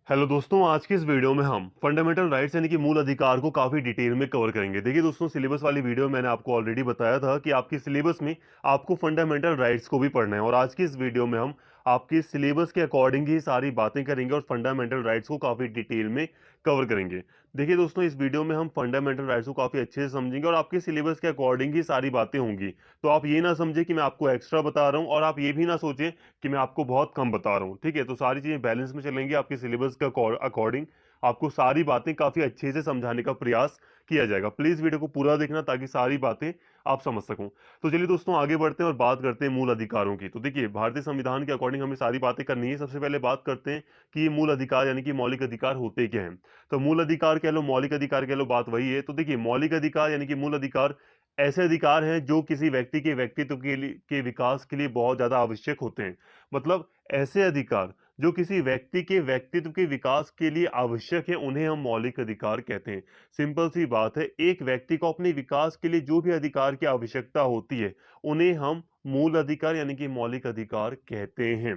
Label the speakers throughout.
Speaker 1: Hello दोस्तों, आज की इस वीडियो में हम फंडामेंटल राइट्स यानी कि मूल अधिकार को काफी डिटेल में कवर करेंगे। देखिए दोस्तों, सिलेबस वाली वीडियो में मैंने आपको ऑलरेडी बताया था कि आपकी सिलेबस में आपको फंडामेंटल राइट्स को भी पढ़ना है, और आज की इस वीडियो में हम आपकी सिलेबस के अकॉर्डिंग ही सारी बातें करेंगे और फंडामेंटल राइट्स को काफी डिटेल में कवर करेंगे। देखिए दोस्तों, इस वीडियो में हम फंडामेंटल राइट्स को काफी अच्छे से समझेंगे और आपके सिलेबस के अकॉर्डिंग ही सारी बातें होंगी। तो आप ये ना समझे कि मैं आपको एक्स्ट्रा बता रहा हूँ, और आप ये भी ना सोचें कि मैं आपको बहुत कम बता रहा हूँ। ठीक है, तो सारी चीजें बैलेंस में चलेंगी। आपके सिलेबस के अकॉर्डिंग आपको सारी बातें काफी अच्छे से समझाने का प्रयास किया जाएगा। प्लीज वीडियो को पूरा देखना ताकि सारी बातें आप समझ सको। तो चलिए दोस्तों, आगे बढ़ते हैं और बात करते हैं मूल अधिकारों की। तो देखिए, भारतीय संविधान के अकॉर्डिंग हमें सारी बातें करनी है। सबसे पहले बात करते हैं कि ये मूल अधिकार यानी कि मौलिक अधिकार होते क्या हैं। तो मूल अधिकार कह लो, मौलिक अधिकार कह लो, बात वही है। तो देखिए, मौलिक अधिकार यानी कि मूल अधिकार ऐसे अधिकार हैं जो किसी व्यक्ति के व्यक्तित्व के विकास के लिए बहुत ज्यादा आवश्यक होते हैं। मतलब ऐसे अधिकार जो किसी व्यक्ति के व्यक्तित्व के विकास के लिए आवश्यक है, उन्हें हम मौलिक अधिकार कहते हैं। सिंपल सी बात है, एक व्यक्ति को अपने विकास के लिए जो भी अधिकार की आवश्यकता होती है, उन्हें हम मूल अधिकार यानी कि मौलिक अधिकार कहते हैं।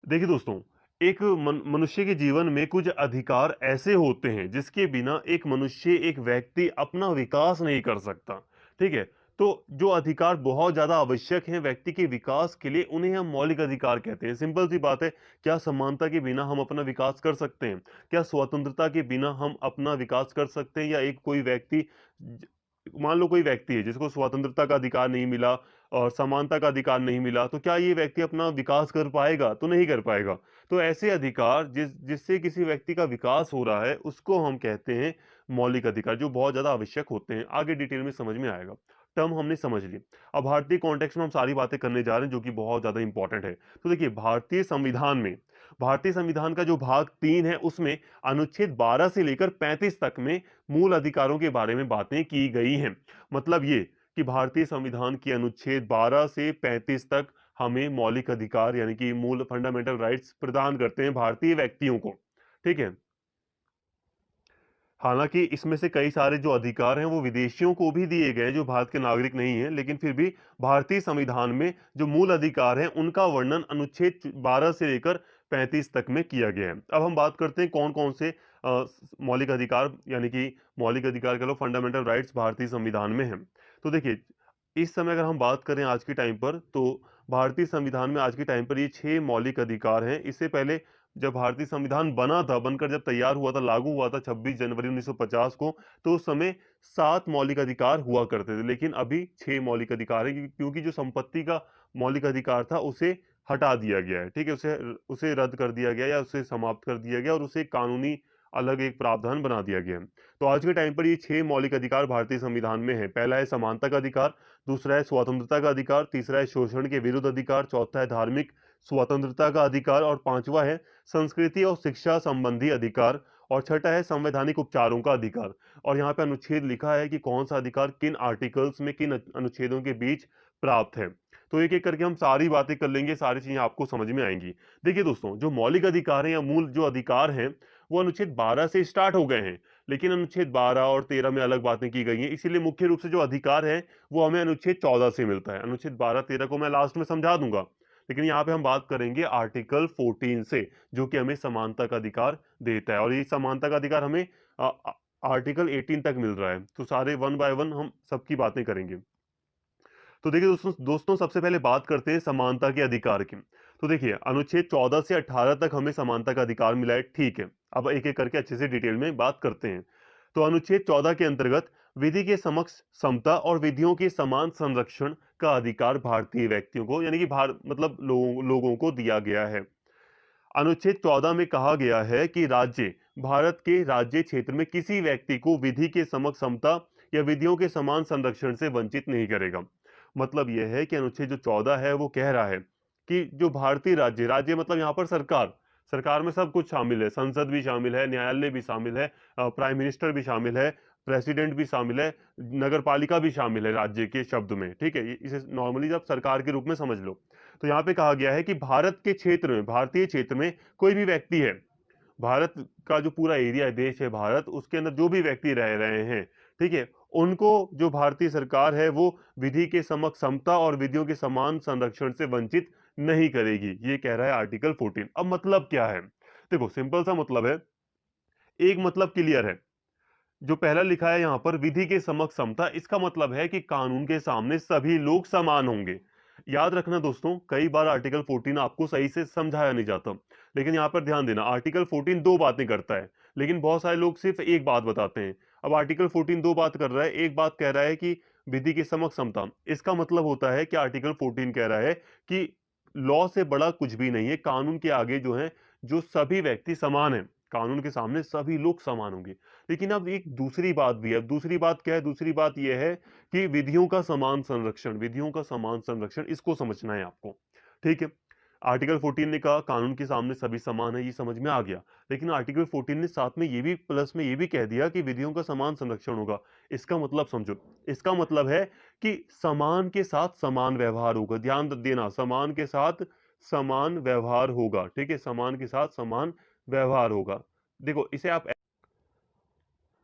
Speaker 1: देखिए दोस्तों, एक मनुष्य के जीवन में कुछ अधिकार ऐसे होते हैं जिसके बिना एक मनुष्य, एक व्यक्ति अपना विकास नहीं कर सकता। ठीक है, तो जो अधिकार बहुत ज्यादा आवश्यक हैं व्यक्ति के विकास के लिए, उन्हें हम मौलिक अधिकार कहते हैं। सिंपल सी बात है, क्या समानता के बिना हम अपना विकास कर सकते हैं? क्या स्वतंत्रता के बिना हम अपना विकास कर सकते हैं? या एक कोई व्यक्ति, मान लो कोई व्यक्ति है जिसको स्वतंत्रता का अधिकार नहीं मिला और समानता का अधिकार नहीं मिला, तो क्या ये व्यक्ति अपना विकास कर पाएगा? तो नहीं कर पाएगा। तो ऐसे अधिकार जिससे किसी व्यक्ति का विकास हो रहा है, उसको हम कहते हैं मौलिक अधिकार, जो बहुत ज्यादा आवश्यक होते हैं। आगे डिटेल में समझ में आएगा। टर्म हमने समझ ली। अब भारतीय कॉन्टेक्स्ट में हम सारी बातें करने जा रहे हैं जो कि बहुत ज्यादा इंपॉर्टेंट है। तो देखिए, भारतीय संविधान का जो भाग 3 है, उसमें अनुच्छेद 12 से लेकर 35 तक में मूल अधिकारों के बारे में बातें की गई हैं। मतलब ये कि भारतीय संविधान की अनुच्छेद 12 से 35 तक हमें मौलिक अधिकार यानी कि मूल फंडामेंटल राइट्स प्रदान करते हैं भारतीय व्यक्तियों को। ठीक है, हालांकि इसमें से कई सारे जो अधिकार हैं वो विदेशियों को भी दिए गए हैं जो भारत के नागरिक नहीं हैं, लेकिन फिर भी भारतीय संविधान में जो मूल अधिकार हैं उनका वर्णन अनुच्छेद 12 से लेकर 35 तक में किया गया है। अब हम बात करते हैं कौन कौन से मौलिक अधिकार यानी कि मौलिक अधिकार कह लो, फंडामेंटल राइट्स भारतीय संविधान में हैं। तो देखिए, इस समय अगर हम बात करें आज के टाइम पर, तो भारतीय संविधान में आज के टाइम पर ये 6 मौलिक अधिकार हैं। इससे पहले जब भारतीय संविधान बना था, बनकर जब तैयार हुआ था, लागू हुआ था 26 जनवरी 1950 को, तो उस समय 7 मौलिक अधिकार हुआ करते थे, लेकिन अभी 6 मौलिक अधिकार है, क्योंकि जो संपत्ति का मौलिक अधिकार था उसे हटा दिया गया है। ठीक है, उसे उसे रद्द कर दिया गया या उसे समाप्त कर दिया गया और उसे कानूनी अलग एक प्रावधान बना दिया गया है। तो आज के टाइम पर ये 6 मौलिक अधिकार भारतीय संविधान में है। पहला है समानता का अधिकार, दूसरा है स्वतंत्रता का अधिकार, तीसरा है शोषण के विरुद्ध अधिकार, चौथा है धार्मिक स्वतंत्रता का अधिकार, और पांचवा है संस्कृति और शिक्षा संबंधी अधिकार, और छठा है संवैधानिक उपचारों का अधिकार। और यहाँ पे अनुच्छेद लिखा है कि कौन सा अधिकार किन आर्टिकल्स में, किन अनुच्छेदों के बीच प्राप्त है। तो एक एक करके हम सारी बातें कर लेंगे, सारी चीजें आपको समझ में आएंगी। देखिए दोस्तों, जो मौलिक अधिकार हैं या मूल जो अधिकार हैं, वो अनुच्छेद 12 से स्टार्ट हो गए हैं, लेकिन अनुच्छेद 12 और 13 में अलग बातें की गई हैं। इसीलिए मुख्य रूप से जो अधिकार है वो हमें अनुच्छेद 14 से मिलता है। अनुच्छेद 12-13 को मैं लास्ट में समझा दूंगा, लेकिन यहाँ पे हम बात करेंगे आर्टिकल 14 से, जो कि हमें समानता का अधिकार देता है, और ये समानता का अधिकार हमें आर्टिकल 18 तक मिल रहा है। तो सारे वन बाय वन हम सबकी बातें करेंगे। तो देखिए दोस्तों, सबसे पहले बात करते हैं समानता के अधिकार की। तो देखिए, अनुच्छेद 14 से 18 तक हमें समानता का अधिकार मिला है। ठीक है, अब एक एक करके अच्छे से डिटेल में बात करते हैं। तो अनुच्छेद 14 के अंतर्गत विधि के समक्ष समता और विधियों के समान संरक्षण का अधिकार भारतीय व्यक्तियों को यानी कि मतलब लोगों को दिया गया है। अनुच्छेद 14 में कहा गया है कि राज्य भारत के राज्य क्षेत्र में किसी व्यक्ति को विधि के समक्ष समता या विधियों के समान संरक्षण से वंचित नहीं करेगा। मतलब यह है कि अनुच्छेद जो 14 है वो कह रहा है कि जो भारतीय राज्य, राज्य मतलब यहाँ पर सरकार, सरकार में सब कुछ शामिल है, संसद भी शामिल है, न्यायालय भी शामिल है, प्राइम मिनिस्टर भी शामिल है, प्रेसिडेंट भी शामिल है, नगर पालिका भी शामिल है राज्य के शब्द में। ठीक है, इसे नॉर्मली आप सरकार के रूप में समझ लो। तो यहाँ पे कहा गया है कि भारत के क्षेत्र में, भारतीय क्षेत्र में कोई भी व्यक्ति है, भारत का जो पूरा एरिया है, देश है भारत, उसके अंदर जो भी व्यक्ति रह रहे हैं, ठीक है, उनको जो भारतीय सरकार है वो विधि के समक्ष समता और विधियों के समान संरक्षण से वंचित नहीं करेगी, ये कह रहा है आर्टिकल 14। अब मतलब क्या है? देखो सिंपल सा मतलब है, एक मतलब क्लियर है, जो पहला लिखा है यहां पर विधि के समक्ष समता, इसका मतलब है कि कानून के सामने सभी लोग समान होंगे। याद रखना दोस्तों, कई बार आर्टिकल 14 आपको सही से समझाया नहीं जाता, लेकिन यहां पर ध्यान देना, आर्टिकल 14 दो बातें करता है, लेकिन बहुत सारे लोग सिर्फ एक बात बताते हैं। अब आर्टिकल 14 दो बात कर रहा है, एक बात कह रहा है कि विधि की समक्ष समता, इसका मतलब होता है कि आर्टिकल 14 कह रहा है कि लॉ से बड़ा कुछ भी नहीं है, कानून के आगे जो है, जो सभी व्यक्ति समान है, कानून के सामने सभी लोग समान होंगे। लेकिन अब एक दूसरी बात भी है। दूसरी बात क्या है? दूसरी बात यह है कि विधियों का समान संरक्षण, विधियों का समान संरक्षण, इसको समझना है आपको। ठीक है, आर्टिकल 14 ने कहा कानून के सामने सभी समान है, ये समझ में आ गया। लेकिन आर्टिकल 14 ने साथ में ये भी प्लस में ये भी कह दिया कि विधियों का समान संरक्षण होगा। इसका मतलब समझो, इसका मतलब है कि समान के साथ समान व्यवहार होगा। ध्यान देना, समान के साथ समान व्यवहार होगा। ठीक है, समान के साथ समान व्यवहार होगा। देखो इसे आप,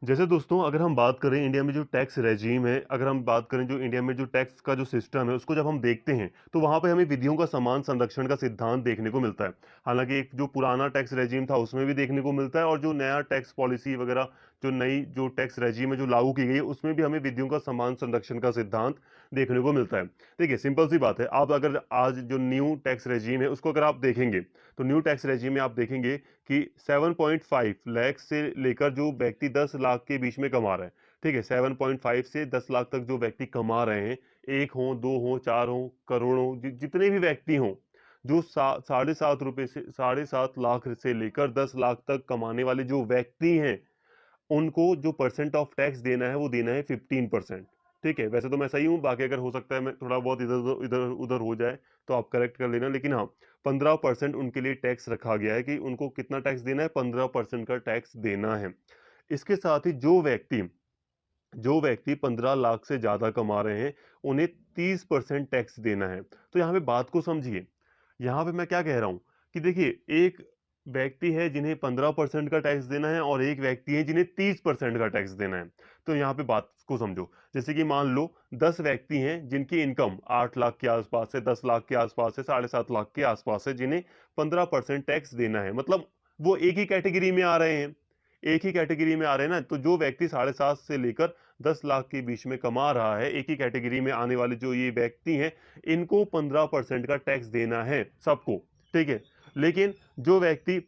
Speaker 1: जैसे दोस्तों अगर हम बात करें इंडिया में जो टैक्स रेजीम है, अगर हम बात करें जो इंडिया में जो टैक्स का जो सिस्टम है, उसको जब हम देखते हैं तो वहां पे हमें विधियों का समान संरक्षण का सिद्धांत देखने को मिलता है। हालांकि एक जो पुराना टैक्स रेजीम था उसमें भी देखने को मिलता है, और जो नया टैक्स पॉलिसी वगैरह, जो नई जो टैक्स रेजीम है जो लागू की गई है, उसमें भी हमें विधियों का समान संरक्षण का सिद्धांत देखने को मिलता है। देखिए सिंपल सी बात है, आप अगर आज जो न्यू टैक्स रेजीम है उसको अगर आप देखेंगे, तो न्यू टैक्स रेजीम में आप देखेंगे कि 7.5 लाख से लेकर जो व्यक्ति 10 लाख के बीच में कमा रहे हैं, ठीक है, 7.5 से 10 लाख तक जो व्यक्ति कमा रहे हैं, एक हो, दो हो, चार हो, करोड़ हो, जितने भी व्यक्ति हों, जो 7.5 रुपए से 7.5 लाख से लेकर 10 लाख तक कमाने वाले जो व्यक्ति हैं, उनको जो परसेंट ऑफ टैक्स देना है वो देना है 15%। ठीक है, वैसे तो मैं सही हूँ, बाकी अगर हो सकता है मैं थोड़ा बहुत इधर इधर उधर हो जाए तो आप करेक्ट कर लेना, लेकिन हाँ 15% उनके लिए टैक्स रखा गया है कि उनको कितना टैक्स देना है, 15% का टैक्स देना है। इसके साथ ही जो व्यक्ति 15 लाख से ज्यादा कमा रहे हैं, उन्हें 30% टैक्स देना है। तो यहाँ पे बात को समझिए, यहाँ पे मैं क्या कह रहा हूँ कि देखिए, एक व्यक्ति है जिन्हें 15% का टैक्स देना है, और एक व्यक्ति है जिन्हें 30% का टैक्स देना है। तो यहाँ पे बात को समझो, जैसे कि मान लो 10 व्यक्ति हैं जिनकी इनकम 8 लाख के आसपास है, 10 लाख के आसपास है, 7.5 लाख के आसपास है, जिन्हें 15% टैक्स देना है। मतलब वो एक ही कैटेगरी में आ रहे हैं, एक ही कैटेगरी में आ रहे हैं ना। तो जो व्यक्ति 7.5 से लेकर 10 लाख के बीच में कमा रहा है, एक ही कैटेगरी में आने वाले जो ये व्यक्ति हैं, इनको 15% का टैक्स देना है सबको। ठीक है, लेकिन जो व्यक्ति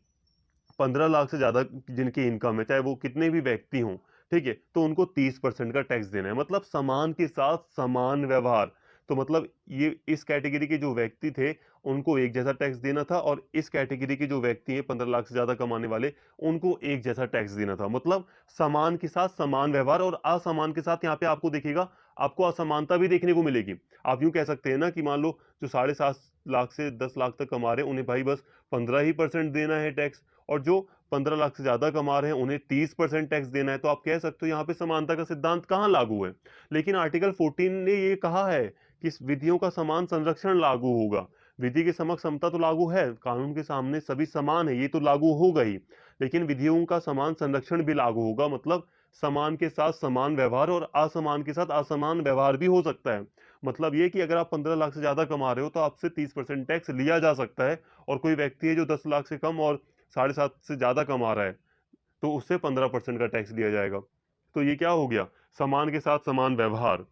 Speaker 1: 15 लाख से ज्यादा जिनकी इनकम है, चाहे वो कितने भी व्यक्ति हों, ठीक है, तो उनको 30% का टैक्स देना है। मतलब समान के साथ समान व्यवहार। तो मतलब ये इस कैटेगरी के जो व्यक्ति थे, उनको एक जैसा टैक्स देना था, और इस कैटेगरी के जो व्यक्ति हैं 15 लाख से ज्यादा कमाने वाले, उनको एक जैसा टैक्स देना था। मतलब समान के साथ समान व्यवहार, और असमान के साथ यहाँ पे आपको दिखेगा, आपको असमानता भी देखने को मिलेगी। आप यूं कह सकते हैं ना कि मान लो जो 7.5 लाख से 10 लाख तक कमा रहे हैं, उन्हें भाई बस 15% देना है टैक्स, और जो 15 लाख से ज्यादा कमा रहे हैं उन्हें 30% टैक्स देना है। तो आप कह सकते हो यहाँ पे समानता का सिद्धांत कहाँ लागू है? लेकिन आर्टिकल 14 ने ये कहा है कि इस विधियों का समान संरक्षण लागू होगा। विधि के समक्ष समता तो लागू है, कानून के सामने सभी समान है, ये तो लागू होगा ही, लेकिन विधियों का समान संरक्षण भी लागू होगा। मतलब समान के साथ समान व्यवहार, और असमान के साथ असमान व्यवहार भी हो सकता है। मतलब ये कि अगर आप 15 लाख से ज्यादा कमा रहे हो तो आपसे 30% टैक्स लिया जा सकता है, और कोई व्यक्ति है जो 10 लाख से कम और 7.5 से ज्यादा कमा रहा है, तो उससे 15% का टैक्स लिया जाएगा। तो ये क्या हो गया? समान के साथ समान व्यवहार।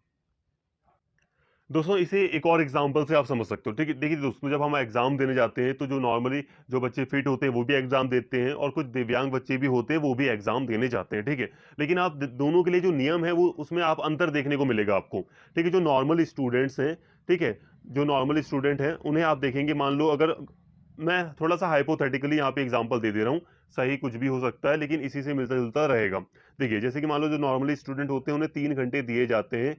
Speaker 1: दोस्तों इसे एक और एग्जांपल से आप समझ सकते हो। ठीक है, देखिए दोस्तों, जब हम एग्जाम देने जाते हैं तो जो नॉर्मली जो बच्चे फिट होते हैं वो भी एग्जाम देते हैं, और कुछ दिव्यांग बच्चे भी होते हैं वो भी एग्जाम देने जाते हैं। ठीक है, लेकिन आप दोनों के लिए जो नियम है वो उसमें आप अंतर देखने को मिलेगा आपको। ठीक है, जो नॉर्मल स्टूडेंट्स हैं, ठीक है, जो नॉर्मल स्टूडेंट हैं उन्हें आप देखेंगे, मान लो अगर मैं थोड़ा सा हाइपोथेटिकली यहाँ पे एग्जांपल दे रहा हूँ, सही कुछ भी हो सकता है, लेकिन इसी से मिलता जुलता रहेगा। देखिए जैसे कि मान लो जो नॉर्मली स्टूडेंट होते हैं उन्हें 3 घंटे दिए जाते हैं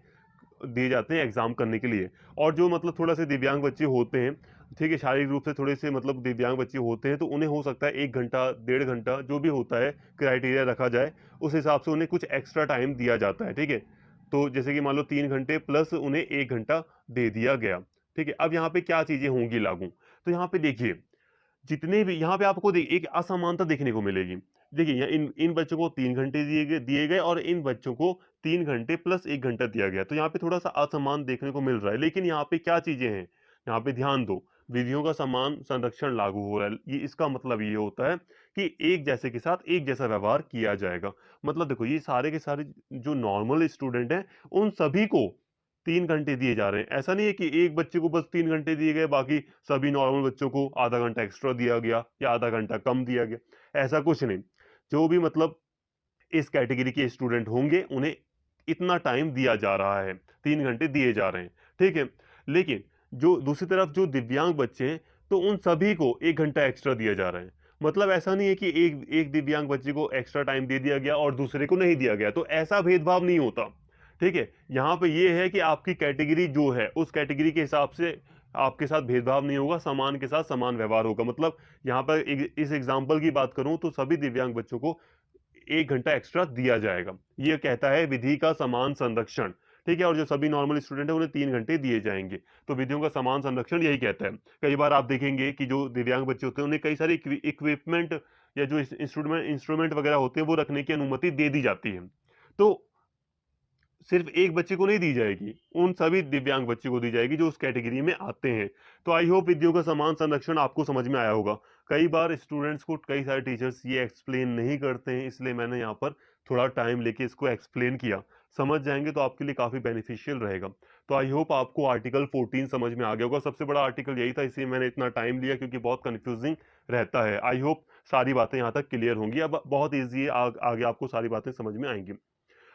Speaker 1: एग्जाम करने के लिए, और जो मतलब थोड़ा से दिव्यांग बच्चे होते हैं, ठीक है, शारीरिक रूप से थोड़े से मतलब दिव्यांग बच्चे होते हैं, तो उन्हें हो सकता है 1 घंटा 1.5 घंटा जो भी होता है क्राइटेरिया रखा जाए, उस हिसाब से उन्हें कुछ एक्स्ट्रा टाइम दिया जाता है। ठीक है, तो जैसे कि मान लो 3 घंटे प्लस उन्हें 1 घंटा दे दिया गया। ठीक है, अब यहाँ पे क्या चीजें होंगी लागू? तो यहाँ पे देखिए, जितने भी यहाँ पे आपको एक असमानता देखने को मिलेगी। देखिए यहाँ इन इन बच्चों को 3 घंटे दिए गए, और इन बच्चों को 3 घंटे प्लस 1 घंटा दिया गया। तो यहाँ पे थोड़ा सा असमान देखने को मिल रहा है, लेकिन यहाँ पे क्या चीजें हैं, यहाँ पे ध्यान दो। विधियों का समान संरक्षण लागू हो रहा है। ये इसका मतलब ये होता है कि एक जैसे के साथ एक जैसा व्यवहार किया जाएगा। मतलब देखो ये सारे के सारे जो नॉर्मल स्टूडेंट हैं, उन सभी को 3 घंटे दिए जा रहे हैं। ऐसा नहीं है कि एक बच्चे को बस 3 घंटे दिए गए, बाकी सभी नॉर्मल बच्चों को आधा घंटा एक्स्ट्रा दिया गया या आधा घंटा कम दिया गया। ऐसा कुछ नहीं। जो भी मतलब इस कैटेगरी के स्टूडेंट होंगे, उन्हें इतना टाइम दिया जा रहा है, 3 घंटे दिए जा रहे हैं, ठीक है? लेकिन जो दूसरी तरफ जो दिव्यांग बच्चे हैं, तो उन सभी को 1 घंटा एक्स्ट्रा दिया जा रहा है। मतलब ऐसा नहीं है कि एक एक दिव्यांग बच्चे को एक्स्ट्रा टाइम दे दिया गया और दूसरे को नहीं दिया गया, तो ऐसा भेदभाव नहीं होता, ठीक है? यहाँ पे ये है कि आपकी कैटेगरी जो है, उस कैटेगरी के हिसाब से आपके साथ भेदभाव नहीं होगा, समान के साथ समान व्यवहार होगा। मतलब यहाँ पर इस एग्जाम्पल की बात करूँ तो सभी दिव्यांग बच्चों को 1 घंटा एक्स्ट्रा दिया जाएगा। ये कहता है विधि का समान संरक्षण, ठीक है? और जो सभी नॉर्मल स्टूडेंट हैं उन्हें 3 घंटे दिए जाएँगे। तो विधियों का समान संरक्षण यही कहता है। कई बार आप देखेंगे कि जो दिव्यांग बच्चे होते हैं उन्हें कई सारे इक्विपमेंट या जो इंस्ट्रूमेंट इंस्ट्रूमेंट वगैरह होते हैं वो रखने की अनुमति दे दी जाती है। तो सिर्फ एक बच्चे को नहीं दी जाएगी, उन सभी दिव्यांग बच्चे को दी जाएगी जो उस कैटेगरी में आते हैं। तो आई होप विधियों का समान संरक्षण आपको समझ में आया होगा। कई बार स्टूडेंट्स को कई सारे टीचर्स ये एक्सप्लेन नहीं करते हैं, इसलिए मैंने यहाँ पर थोड़ा टाइम लेके इसको एक्सप्लेन किया। समझ जाएंगे तो आपके लिए काफी बेनिफिशियल रहेगा। तो आई होप आपको आर्टिकल 14 समझ में आ गया होगा। सबसे बड़ा आर्टिकल यही था, इसलिए मैंने इतना टाइम लिया क्योंकि बहुत कंफ्यूजिंग रहता है। आई होप सारी बातें यहाँ तक क्लियर होंगी। अब बहुत ईजी है, आगे आपको सारी बातें समझ में आएंगी।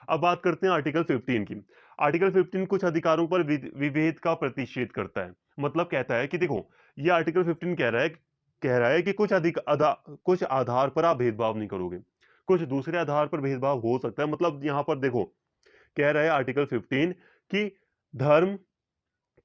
Speaker 1: अब बात करते हैं आर्टिकल 15 की। आर्टिकल 15 कुछ अधिकारों पर विभेद का प्रतिषेध करता है। मतलब कहता है कि देखो, ये आर्टिकल 15 कह रहा है कि कुछ आधार पर आप भेदभाव नहीं करोगे, कुछ दूसरे आधार पर भेदभाव हो सकता है। मतलब यहाँ पर देखो, कह रहा है आर्टिकल 15 कि धर्म,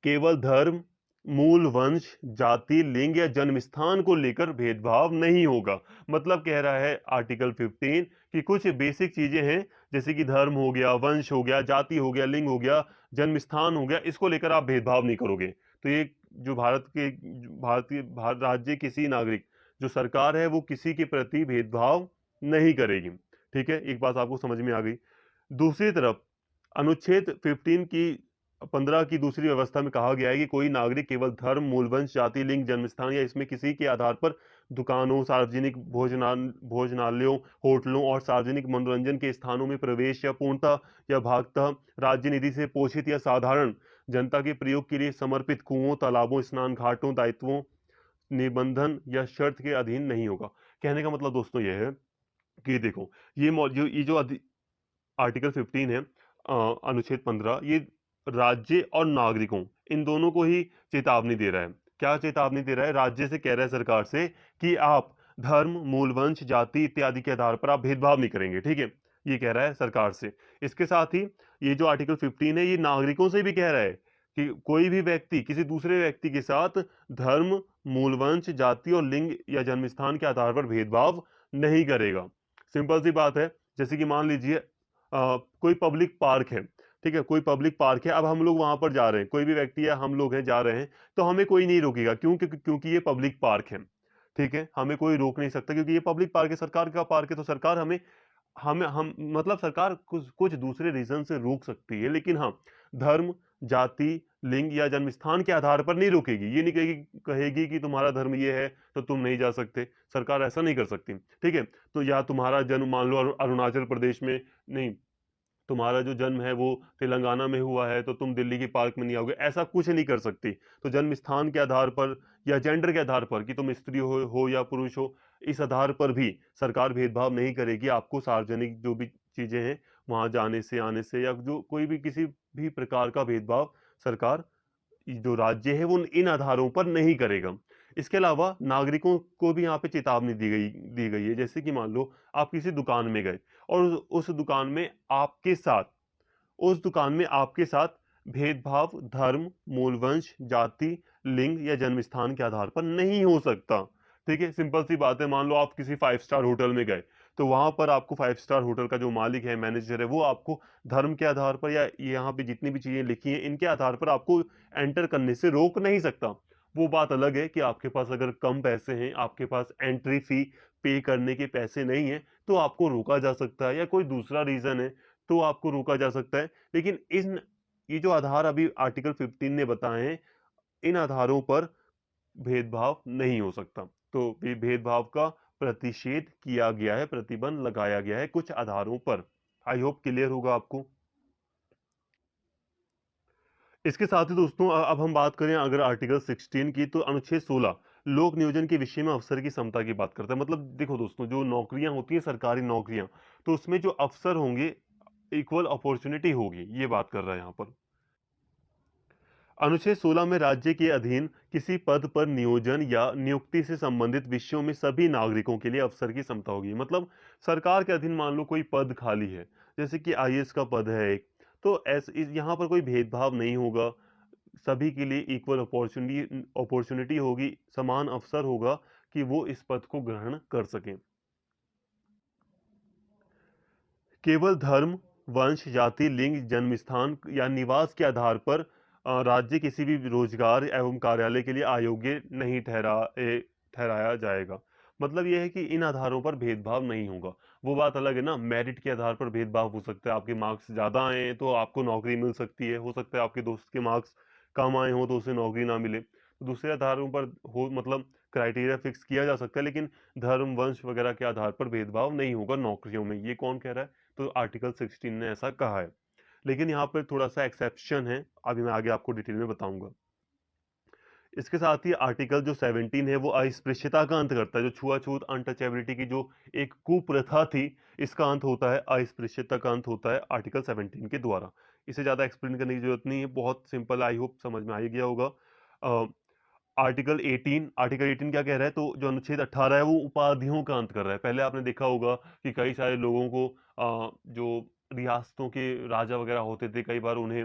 Speaker 1: केवल धर्म, मूल वंश, जाति, लिंग या जन्म स्थान को लेकर भेदभाव नहीं होगा। मतलब कह रहा है आर्टिकल 15 कि कुछ बेसिक चीजें हैं, जैसे कि धर्म हो गया, वंश हो गया, जाति हो गया, लिंग हो गया, जन्म स्थान हो गया, इसको लेकर आप भेदभाव नहीं करोगे। तो ये जो भारत राज्य किसी नागरिक, जो सरकार है वो किसी के प्रति भेदभाव नहीं करेगी। ठीक है, एक बात आपको समझ में आ गई। दूसरी तरफ अनुच्छेद 15 की दूसरी व्यवस्था में कहा गया है कि कोई नागरिक केवल धर्म, मूलवंश, जाति, लिंग, जन्मस्थान या इसमें किसी के आधार पर दुकानों, सार्वजनिक भोजनालयों, होटलों और सार्वजनिक मनोरंजन के स्थानों में प्रवेश या पूर्णतः या भागतः राज्य निधि से पोषित या साधारण जनता के प्रयोग के लिए समर्पित कुओं, तालाबों, स्नान घाटों, दायित्वों, निबंधन या शर्त के अधीन नहीं होगा। कहने का मतलब दोस्तों यह है कि देखो, ये जो आर्टिकल 15 है, अनुच्छेद 15, ये राज्य और नागरिकों, इन दोनों को ही चेतावनी दे रहा है। क्या चेतावनी दे रहा है? राज्य से कह रहा है, सरकार से, कि आप धर्म, मूल वंश, जाति इत्यादि के आधार पर आप भेदभाव नहीं करेंगे। ठीक है, ये कह रहा है सरकार से। इसके साथ ही ये जो आर्टिकल 15 है, ये नागरिकों से भी कह रहा है कि कोई भी व्यक्ति किसी दूसरे व्यक्ति के साथ धर्म, मूल वंश, जाति और लिंग या जन्म स्थान के आधार पर भेदभाव नहीं करेगा। सिंपल सी बात है। जैसे कि मान लीजिए कोई पब्लिक पार्क है, ठीक है, कोई पब्लिक पार्क है, अब हम लोग वहां पर जा रहे हैं, कोई भी व्यक्ति या हम लोग हैं जा रहे हैं, तो हमें कोई नहीं रोकेगा। क्यों? क्योंकि ये पब्लिक पार्क है। ठीक है, हमें कोई रोक नहीं सकता क्योंकि ये पब्लिक पार्क है, सरकार का पार्क है। तो सरकार हमें हम हम मतलब सरकार कुछ कुछ दूसरे रीजन से रोक सकती है, लेकिन हाँ, धर्म, जाति, लिंग या जन्म स्थान के आधार पर नहीं रोकेगी। ये नहीं कहेगी कि तुम्हारा धर्म ये है तो तुम नहीं जा सकते। सरकार ऐसा नहीं कर सकती। ठीक है, तो या तुम्हारा जन्म मान लो अरुणाचल प्रदेश में नहीं, तुम्हारा जो जन्म है वो तेलंगाना में हुआ है तो तुम दिल्ली के पार्क में नहीं आओगे, ऐसा कुछ नहीं कर सकती। तो जन्म स्थान के आधार पर या जेंडर के आधार पर कि तुम स्त्री हो या पुरुष हो, इस आधार पर भी सरकार भेदभाव नहीं करेगी। आपको सार्वजनिक जो भी चीजें हैं वहां जाने से, आने से, या जो कोई भी किसी भी प्रकार का भेदभाव सरकार, जो राज्य है वो इन आधारों पर नहीं करेगा। इसके अलावा नागरिकों को भी यहाँ पे चेतावनी दी गई है। जैसे कि मान लो आप किसी दुकान में गए और उस दुकान में आपके साथ उस दुकान में आपके साथ भेदभाव धर्म, मूलवंश, जाति, लिंग या जन्म स्थान के आधार पर नहीं हो सकता। ठीक है, सिंपल सी बात है। मान लो आप किसी 5 स्टार होटल में गए, तो वहां पर आपको 5 स्टार होटल का जो मालिक है, मैनेजर है, वो आपको धर्म के आधार पर या यहाँ पे जितनी भी चीजें लिखी हैं इनके आधार पर आपको एंटर करने से रोक नहीं सकता। वो बात अलग है कि आपके पास अगर कम पैसे हैं, आपके पास एंट्री फी पे करने के पैसे नहीं है, तो आपको रोका जा सकता है, या कोई दूसरा रीजन है तो आपको रोका जा सकता है। लेकिन ये जो आधार अभी आर्टिकल 15 ने बताए हैं, इन आधारों पर भेदभाव नहीं हो सकता। तो भेदभाव का प्रतिषेध किया गया है, प्रतिबंध लगाया गया है कुछ आधारों पर। आई होप क्लियर होगा आपको। इसके साथ ही दोस्तों अब हम बात करें अगर आर्टिकल 16 की, तो अनुच्छेद 16 लोक नियोजन के विषय में अफसर की क्षमता की बात करता है। मतलब देखो दोस्तों, जो नौकरियां होती हैं सरकारी नौकरियां, तो उसमें जो अफसर होंगे इक्वल अपॉर्चुनिटी होगी, ये बात कर रहा है यहाँ पर। अनुच्छेद 16 में राज्य के अधीन किसी पद पर नियोजन या नियुक्ति से संबंधित विषयों में सभी नागरिकों के लिए अफसर की क्षमता होगी। मतलब सरकार के अधीन मान लो कोई पद खाली है, जैसे कि आईएएस का पद है एक, तो यहाँ पर कोई भेदभाव नहीं होगा, सभी के लिए इक्वल अपॉर्चुनिटी अपॉर्चुनिटी होगी, समान अवसर होगा कि वो इस पद को ग्रहण कर सकें। केवल धर्म, वंश, जाति, लिंग, जन्मस्थान या निवास के आधार पर राज्य किसी भी रोजगार एवं कार्यालय के लिए अयोग्य नहीं ठहराया जाएगा। मतलब यह है कि इन आधारों पर भेदभाव नहीं होगा। वो बात अलग है ना, मेरिट के आधार पर भेदभाव हो सकता है, आपके मार्क्स ज्यादा आए हैं तो आपको नौकरी मिल सकती है, हो सकता है आपके दोस्त के मार्क्स कम आए हो तो उसे नौकरी ना मिले, तो दूसरे आधारों पर हो, मतलब क्राइटेरिया फिक्स किया जा सकता है, लेकिन धर्म, वंश वगैरह के आधार पर भेदभाव नहीं होगा नौकरियों में। ये कौन कह रहा है? तो आर्टिकल 16 ने ऐसा कहा है। लेकिन यहाँ पर थोड़ा सा एक्सेप्शन है, अभी मैं आगे आपको डिटेल में बताऊंगा। इसके साथ ही आर्टिकल जो 17 है वो अस्पृश्यता का अंत करता है। जो छुआछूत, अनटचेबिलिटी की जो एक कुप्रथा थी, इसका अंत होता है, अस्पृश्यता का अंत होता है आर्टिकल 17 के द्वारा। इसे ज्यादा एक्सप्लेन करने की जरूरत नहीं है, बहुत सिंपल, आई होप समझ में आ ही गया होगा। आर्टिकल 18 क्या कह रहा है? तो जो अनुच्छेद 18 है वो उपाधियों का अंत कर रहा है। पहले आपने देखा होगा कि कई सारे लोगों को जो रियासतों के राजा वगैरह होते थे, कई बार उन्हें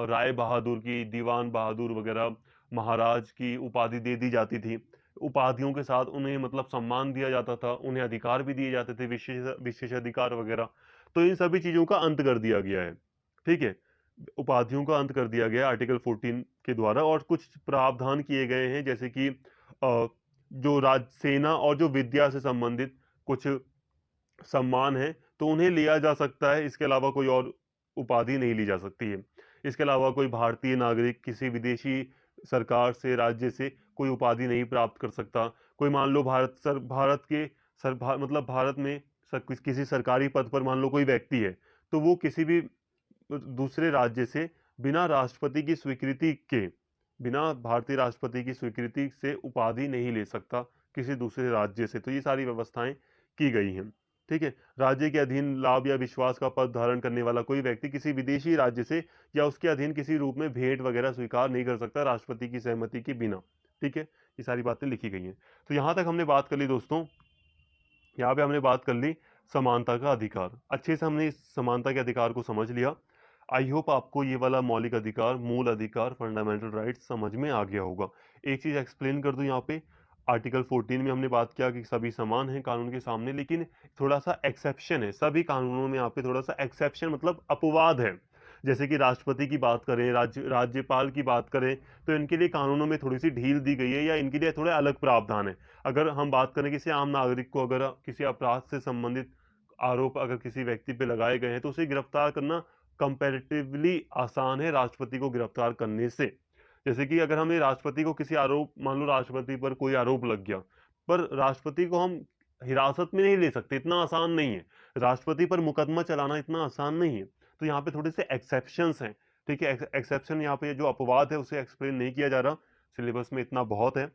Speaker 1: राय बहादुर की, दीवान बहादुर वगैरह, महाराज की उपाधि दे दी जाती थी। उपाधियों के साथ उन्हें मतलब सम्मान दिया जाता था, उन्हें अधिकार भी दिए जाते थे, विशेष विशेषाधिकार वगैरह। तो इन सभी चीजों का अंत कर दिया गया है। ठीक है, उपाधियों का अंत कर दिया गया आर्टिकल 14 के द्वारा, और कुछ प्रावधान किए गए हैं, जैसे कि जो राज सेना और जो विद्या से संबंधित कुछ सम्मान है तो उन्हें लिया जा सकता है, इसके अलावा कोई और उपाधि नहीं ली जा सकती है। इसके अलावा कोई भारतीय नागरिक किसी विदेशी सरकार से, राज्य से कोई उपाधि नहीं प्राप्त कर सकता। कोई मान लो भारत के मतलब भारत में किसी सरकारी पद पर मान लो कोई व्यक्ति है, तो वो किसी भी दूसरे राज्य से बिना राष्ट्रपति की स्वीकृति के, बिना भारतीय राष्ट्रपति की स्वीकृति से उपाधि नहीं ले सकता किसी दूसरे राज्य से। तो ये सारी व्यवस्थाएं की गई हैं। ठीक है, राज्य के अधीन लाभ या विश्वास का पद धारण करने वाला कोई व्यक्ति किसी विदेशी राज्य से या उसके अधीन किसी रूप में भेंट वगैरह स्वीकार नहीं कर सकता राष्ट्रपति की सहमति के बिना। ठीक है, ये सारी बातें लिखी गई हैं। तो यहां तक हमने बात कर ली दोस्तों, यहाँ पे हमने बात कर ली समानता का अधिकार। अच्छे से हमने इस समानता के अधिकार को समझ लिया। आई होप आपको ये वाला मौलिक अधिकार, मूल अधिकार, फंडामेंटल राइट्स समझ में आ गया होगा। एक चीज एक्सप्लेन कर दूं यहाँ पे, आर्टिकल 14 में हमने बात किया कि सभी समान हैं कानून के सामने, लेकिन थोड़ा सा एक्सेप्शन है सभी कानूनों में। यहाँ पे थोड़ा सा एक्सेप्शन मतलब अपवाद है। जैसे कि राष्ट्रपति की बात करें, राज्यपाल की बात करें, तो इनके लिए कानूनों में थोड़ी सी ढील दी गई है या इनके लिए थोड़े अलग प्रावधान है। अगर हम बात करें किसी आम नागरिक को, अगर किसी अपराध से संबंधित आरोप अगर किसी व्यक्ति पे लगाए गए हैं, तो उसे गिरफ्तार करना कंपैरेटिवली आसान है राष्ट्रपति को गिरफ्तार करने से। जैसे कि अगर हमें राष्ट्रपति को किसी आरोप, मान लो राष्ट्रपति पर कोई आरोप लग गया, पर राष्ट्रपति को हम हिरासत में नहीं ले सकते, इतना आसान नहीं है। राष्ट्रपति पर मुकदमा चलाना इतना आसान नहीं है। तो यहाँ पे थोड़े से एक्सेप्शंस हैं। ठीक है, एक्सेप्शन यहाँ पे जो अपवाद है उसे एक्सप्लेन नहीं किया जा रहा, सिलेबस में इतना बहुत है।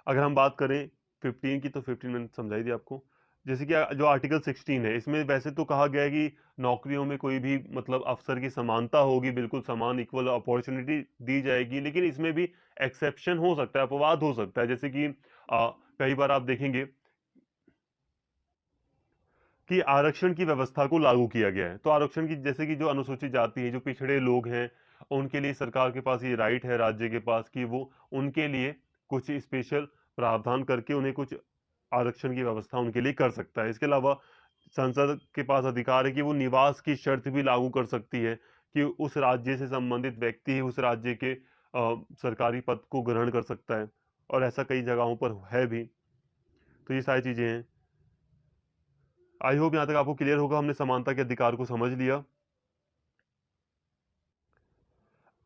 Speaker 1: अगर हम बात करें 15 की, तो 15 मैंने समझाई दी आपको। जैसे कि जो आर्टिकल 16 है, इसमें वैसे तो कहा गया है कि नौकरियों में कोई भी मतलब अफसर की समानता होगी, बिल्कुल समान इक्वल अपॉर्चुनिटी दी जाएगी, लेकिन इसमें भी एक्सेप्शन हो सकता है, अपवाद हो सकता है। जैसे कि कई बार आप देखेंगे कि आरक्षण की व्यवस्था को लागू किया गया है। तो आरक्षण की, जैसे कि जो अनुसूचित जाति है, जो पिछड़े लोग हैं, उनके लिए सरकार के पास ये राइट है, राज्य के पास, कि वो उनके लिए कुछ स्पेशल प्रावधान करके उन्हें कुछ आरक्षण की व्यवस्था उनके लिए कर सकता है। इसके अलावा संसद के पास अधिकार है कि वो निवास की शर्त भी लागू कर सकती है कि उस राज्य से संबंधित व्यक्ति ही उस राज्य के सरकारी पद को ग्रहण कर सकता है, और ऐसा कई जगहों पर है भी। तो ये सारी चीजें हैं। आई होप यहाँ तक आपको क्लियर होगा, हमने समानता के अधिकार को समझ लिया।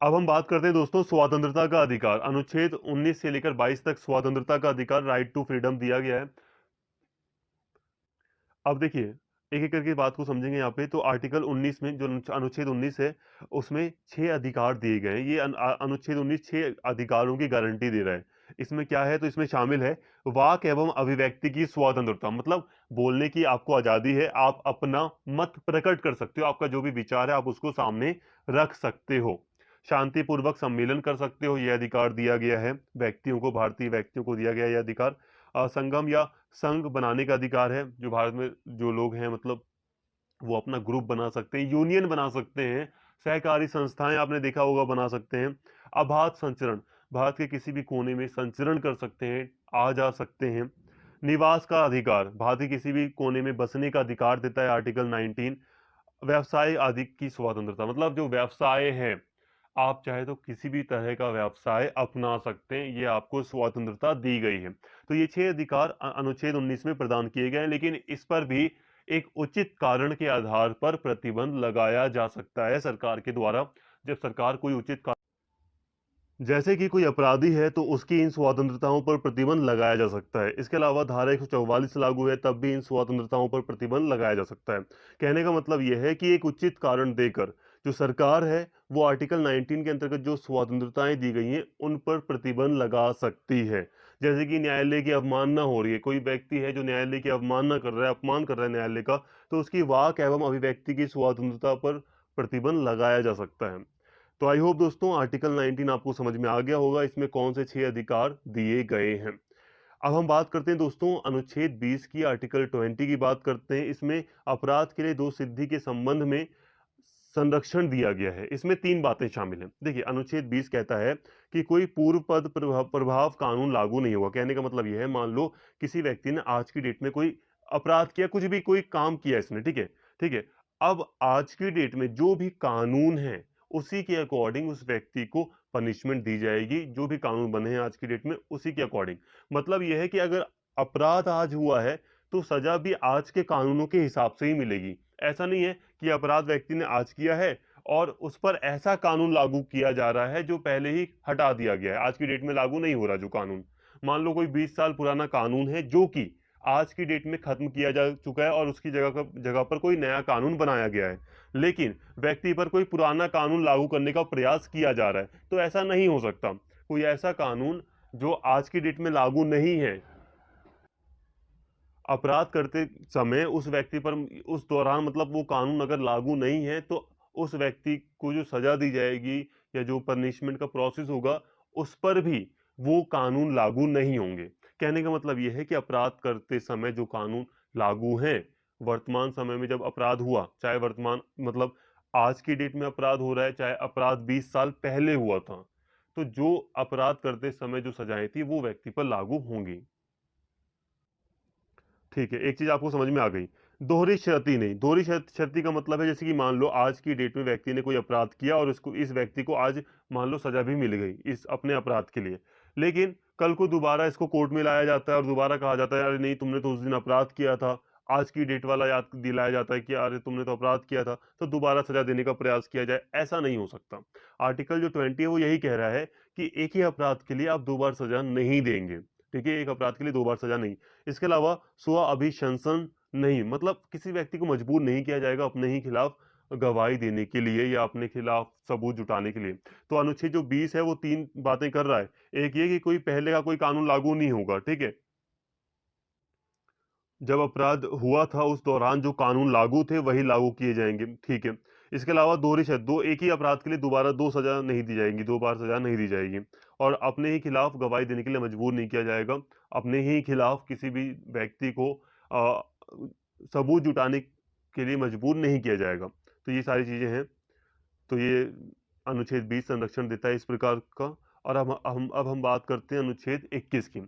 Speaker 1: अब हम बात करते हैं दोस्तों स्वतंत्रता का अधिकार। अनुच्छेद 19 से लेकर 22 तक स्वतंत्रता का अधिकार, राइट टू फ्रीडम दिया गया है। अब देखिए, एक-एक करके बात को समझेंगे यहाँ पे। तो आर्टिकल 19 में जो अनुच्छेद 19 है, उसमें 6 अधिकार दिए गए हैं। ये अनुच्छेद 19 6 अधिकारों की गारंटी दे रहा है। इसमें क्या है? तो इसमें शामिल है वाक एवं अभिव्यक्ति की स्वतंत्रता, मतलब बोलने की आपको आज़ादी है, आप अपना मत प्रकट कर सकते हो, आपका जो भी विचार है आप उसको सामने रख सकते हो। शांतिपूर्वक सम्मेलन कर सकते हो, ये अधिकार दिया गया है व्यक्तियों को, भारतीय व्यक्तियों को दिया गया है ये अधिकार। संगम या संघ बनाने का अधिकार है, जो भारत में जो लोग हैं मतलब वो अपना ग्रुप बना सकते हैं, यूनियन बना सकते हैं, सहकारी संस्थाएं आपने देखा होगा बना सकते हैं। अबाध संचरण, भारत के किसी भी कोने में संचरण कर सकते हैं, आ जा सकते हैं। निवास का अधिकार, भारत के किसी भी कोने में बसने का अधिकार देता है आर्टिकल 19। व्यवसाय आदि की स्वतंत्रता, मतलब जो व्यवसाय है आप चाहे तो किसी भी तरह का व्यवसाय अपना सकते हैं, ये आपको स्वतंत्रता दी गई है। तो ये 6 अधिकार अनुच्छेद 19 में प्रदान किए गए हैं, लेकिन इस पर भी एक उचित कारण के आधार पर प्रतिबंध लगाया जा सकता है सरकार के द्वारा। जब सरकार कोई उचित जैसे कि कोई अपराधी है तो उसकी इन स्वतंत्रताओं पर प्रतिबंध लगाया जा सकता है। इसके अलावा धारा 144 लागू है, तब भी इन स्वतंत्रताओं पर प्रतिबंध लगाया जा सकता है। कहने का मतलब यह है कि एक उचित कारण देकर जो सरकार है वो आर्टिकल 19 के अंतर्गत जो स्वतंत्रताएं दी गई हैं उन पर प्रतिबंध लगा सकती है। जैसे कि न्यायालय की अवमानना हो रही है, कोई व्यक्ति है जो न्यायालय की अवमानना कर रहा है, अपमान कर रहा है न्यायालय का, तो उसकी वाक एवं अभिव्यक्ति की स्वतंत्रता पर प्रतिबंध लगाया जा सकता है। तो आई होप दोस्तों आर्टिकल 19 आपको समझ में आ गया होगा, इसमें कौन से 6 अधिकार दिए गए हैं। अब हम बात करते हैं दोस्तों अनुच्छेद 20 की, आर्टिकल 20 की बात करते हैं। इसमें अपराध के लिए दो सिद्धि के संबंध में संरक्षण दिया गया है। इसमें 3 बातें शामिल हैं। देखिए, अनुच्छेद 20 कहता है कि कोई पूर्व पद प्रभाव कानून लागू नहीं होगा। कहने का मतलब यह है, मान लो किसी व्यक्ति ने आज की डेट में कोई अपराध किया, कुछ भी कोई काम किया इसने, ठीक है? ठीक है। अब आज की डेट में जो भी कानून है, उसी के अकॉर्डिंग उस व्यक्ति को पनिशमेंट दी जाएगी। जो भी कानून बने हैं आज की डेट में, उसी के अकॉर्डिंग। मतलब यह है कि अगर अपराध आज हुआ है, तो सजा भी आज के कानूनों के हिसाब से ही मिलेगी। ऐसा नहीं है कि अपराध व्यक्ति ने आज किया है और उस पर ऐसा कानून लागू किया जा रहा है जो पहले ही हटा दिया गया है, आज की डेट में लागू नहीं हो रहा जो कानून। मान लो कोई 20 साल पुराना कानून है जो कि आज की डेट में खत्म किया जा चुका है और उसकी जगह पर कोई नया कानून बनाया गया है, लेकिन व्यक्ति पर कोई पुराना कानून लागू करने का प्रयास किया जा रहा है, तो ऐसा नहीं हो सकता। कोई ऐसा कानून जो आज की डेट में लागू नहीं है, अपराध करते समय उस व्यक्ति पर उस दौरान मतलब वो कानून अगर लागू नहीं है, तो उस व्यक्ति को जो सजा दी जाएगी या जो पनिशमेंट का प्रोसेस होगा, उस पर भी वो कानून लागू नहीं होंगे। कहने का मतलब ये है कि अपराध करते समय जो कानून लागू हैं, वर्तमान समय में जब अपराध हुआ, चाहे वर्तमान मतलब आज की डेट में अपराध हो रहा है, चाहे अपराध 20 साल पहले हुआ था, तो जो अपराध करते समय जो सजाएं थी वो व्यक्ति पर लागू होंगी। ठीक है, एक चीज आपको समझ में आ गई। दोहरी क्षति नहीं, दोहरी क्षति का मतलब है जैसे कि मान लो आज की डेट में व्यक्ति ने कोई अपराध किया और उसको इस व्यक्ति को आज मान लो सजा भी मिल गई इस अपने अपराध के लिए, लेकिन कल को दोबारा इसको कोर्ट में लाया जाता है और दोबारा कहा जाता है अरे नहीं तुमने तो उस दिन अपराध किया था, आज की डेट वाला याद दिलाया जाता है कि अरे तुमने तो अपराध किया था, तो दोबारा सजा देने का प्रयास किया जाए, ऐसा नहीं हो सकता। आर्टिकल जो 20 है वो यही कह रहा है कि एक ही अपराध के लिए आप 2 बार सजा नहीं देंगे। ठीक है, एक अपराध के लिए 2 बार सजा नहीं। इसके अलावा स्व अभिशंसन नहीं, मतलब किसी व्यक्ति को मजबूर नहीं किया जाएगा अपने ही खिलाफ गवाही देने के लिए या अपने खिलाफ सबूत जुटाने के लिए। तो अनुच्छेद जो 20 है वो 3 बातें कर रहा है। एक ये कि कोई पहले का कोई कानून लागू नहीं होगा, ठीक है? जब अपराध हुआ था उस दौरान जो कानून लागू थे वही लागू किए जाएंगे, ठीक है? इसके अलावा दोहरी शर्त, दो एक ही अपराध के लिए दोबारा 2 सजा नहीं दी जाएगी, 2 बार सजा नहीं दी जाएगी। और अपने ही खिलाफ गवाही देने के लिए मजबूर नहीं किया जाएगा। अपने ही खिलाफ किसी भी व्यक्ति को अ, सबूत जुटाने के लिए मजबूर नहीं किया जाएगा। तो ये सारी चीजें हैं। तो ये अनुच्छेद 20 संरक्षण देता है इस प्रकार का। और अब हम बात करते हैं अनुच्छेद 21 की,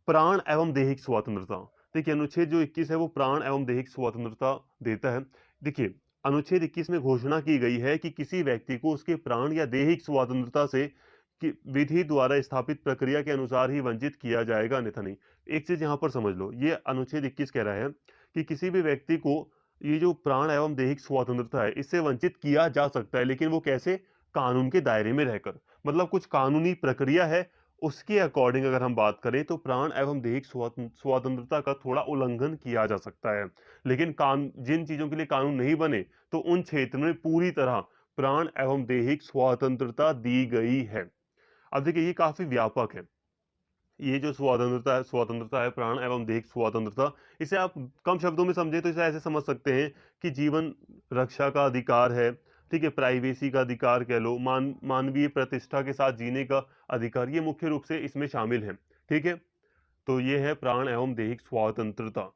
Speaker 1: प्राण एवं दैहिक स्वतंत्रता। देखिए, अनुच्छेद जो 21 है वो प्राण एवं दैहिक स्वतंत्रता देता है। देखिए, अनुच्छेद 21 में घोषणा की गई है कि किसी व्यक्ति को उसके प्राण या दैहिक स्वतंत्रता से कि विधि द्वारा स्थापित प्रक्रिया के अनुसार ही वंचित किया जाएगा, अन्यथा नहीं। एक चीज यहां पर समझ लो, ये अनुच्छेद 21 कह रहा है कि किसी भी व्यक्ति को ये जो प्राण एवं दैहिक स्वतंत्रता है इससे वंचित किया जा सकता है, लेकिन वो कैसे? कानून के दायरे में रहकर। मतलब कुछ कानूनी प्रक्रिया है, उसके अकॉर्डिंग अगर हम बात करें तो प्राण एवं दैहिक स्वतंत्रता का थोड़ा उल्लंघन किया जा सकता है। लेकिन जिन चीजों के लिए कानून नहीं बने, तो उन क्षेत्र में पूरी तरह प्राण एवं दैहिक स्वतंत्रता दी गई है। अब देखिए, ये काफी व्यापक है। ये जो स्वतंत्रता है, प्राण एवं दैहिक स्वतंत्रता, इसे आप कम शब्दों में समझे तो इसे ऐसे समझ सकते हैं कि जीवन रक्षा का अधिकार है, ठीक है, प्राइवेसी का अधिकार कह लो, मानवीय प्रतिष्ठा के साथ जीने का अधिकार, ये मुख्य रूप से इसमें शामिल है। ठीक है, तो ये है प्राण एवं दैहिक स्वतंत्रता।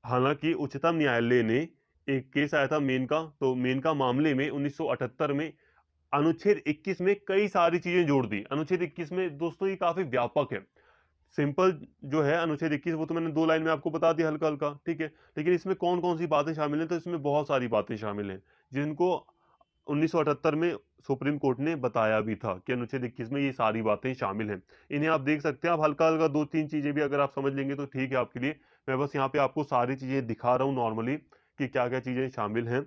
Speaker 1: हालांकि उच्चतम न्यायालय ने एक केस आया था मेनका, तो मेनका मामले में 1978 में अनुच्छेद 21 में कई सारी चीजें जोड़ दी। अनुच्छेद 21 में दोस्तों ये काफी व्यापक है। सिंपल जो है अनुच्छेद 21, वो तो मैंने 2 लाइन में आपको बता दिया हल्का हल्का, ठीक है। लेकिन इसमें कौन कौन सी बातें शामिल हैं, तो इसमें बहुत सारी बातें शामिल हैं जिनको 1978 में सुप्रीम कोर्ट ने बताया भी था कि अनुच्छेद 21 में ये सारी बातें शामिल हैं। इन्हें आप देख सकते हैं। आप हल्का हल्का 2-3 चीजें भी अगर आप समझ लेंगे तो ठीक है आपके लिए। मैं बस यहाँ पे आपको सारी चीजें दिखा रहा हूँ नॉर्मली कि क्या क्या चीजें शामिल हैं।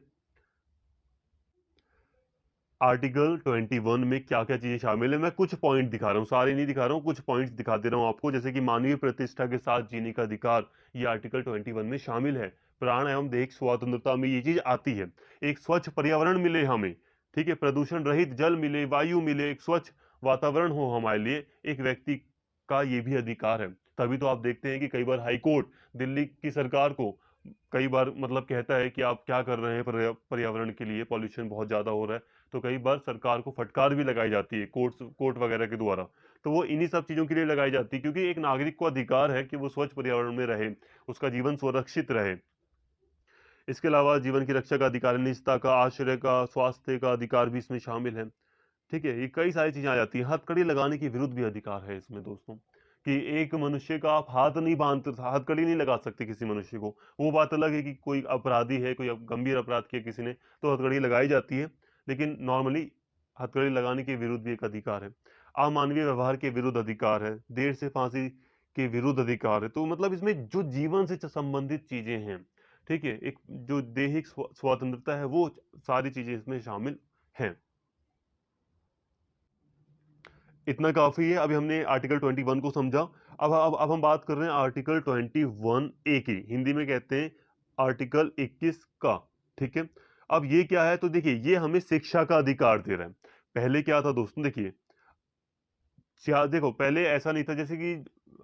Speaker 1: आर्टिकल 21 में क्या क्या चीजें शामिल है, मैं कुछ पॉइंट दिखा रहा हूँ, सारे नहीं दिखा रहा हूँ, कुछ पॉइंट्स दिखा दे रहा हूँ आपको। जैसे कि मानवीय प्रतिष्ठा के साथ जीने का अधिकार, ये आर्टिकल 21 में शामिल है। प्राण एवं दैहिक स्वतंत्रता में ये चीज आती है। एक स्वच्छ पर्यावरण मिले हमें, ठीक है, प्रदूषण रहित जल मिले, वायु मिले, एक स्वच्छ वातावरण हो हमारे लिए, एक व्यक्ति का ये भी अधिकार है। तभी तो आप देखते हैं कि कई बार हाईकोर्ट दिल्ली की सरकार को कई बार मतलब कहता है कि आप क्या कर रहे हैं पर्यावरण के लिए, पॉल्यूशन बहुत ज्यादा हो रहा है। तो कई बार सरकार को फटकार भी लगाई जाती है कोर्ट वगैरह के द्वारा। तो वो इन्हीं सब चीजों के लिए लगाई जाती है, क्योंकि एक नागरिक को अधिकार है कि वो स्वच्छ पर्यावरण में रहे, उसका जीवन सुरक्षित रहे। इसके अलावा जीवन की रक्षा का अधिकार, निजता का, आश्रय का, स्वास्थ्य का अधिकार भी इसमें शामिल है। ठीक है, ये कई सारी चीजें आ जाती हैं। हथकड़ी लगाने के विरुद्ध भी अधिकार है इसमें दोस्तों, कि एक मनुष्य का आप हाथ नहीं बांध, हथकड़ी नहीं लगा सकते किसी मनुष्य को। वो बात अलग है कि कोई अपराधी है, कोई गंभीर अपराध किया किसी ने, तो हथकड़ी लगाई जाती है। लेकिन नॉर्मली हथकड़ी लगाने के विरुद्ध भी एक अधिकार है। अमानवीय व्यवहार के विरुद्ध अधिकार है, देर से फांसी के विरुद्ध अधिकार है। तो मतलब इसमें जो जीवन से संबंधित चीजें हैं, ठीक है, एक जो दैहिक स्वतंत्रता है, वो सारी चीजें इसमें शामिल हैं। इतना काफी है। अभी हमने आर्टिकल 21 को समझा। अब हम बात कर रहे हैं आर्टिकल 21A की, हिंदी में कहते हैं आर्टिकल 21 का। ठीक है, अब ये क्या है, तो देखिए ये हमें शिक्षा का अधिकार दे रहा है। पहले क्या था दोस्तों, देखिए देखो पहले ऐसा नहीं था। जैसे कि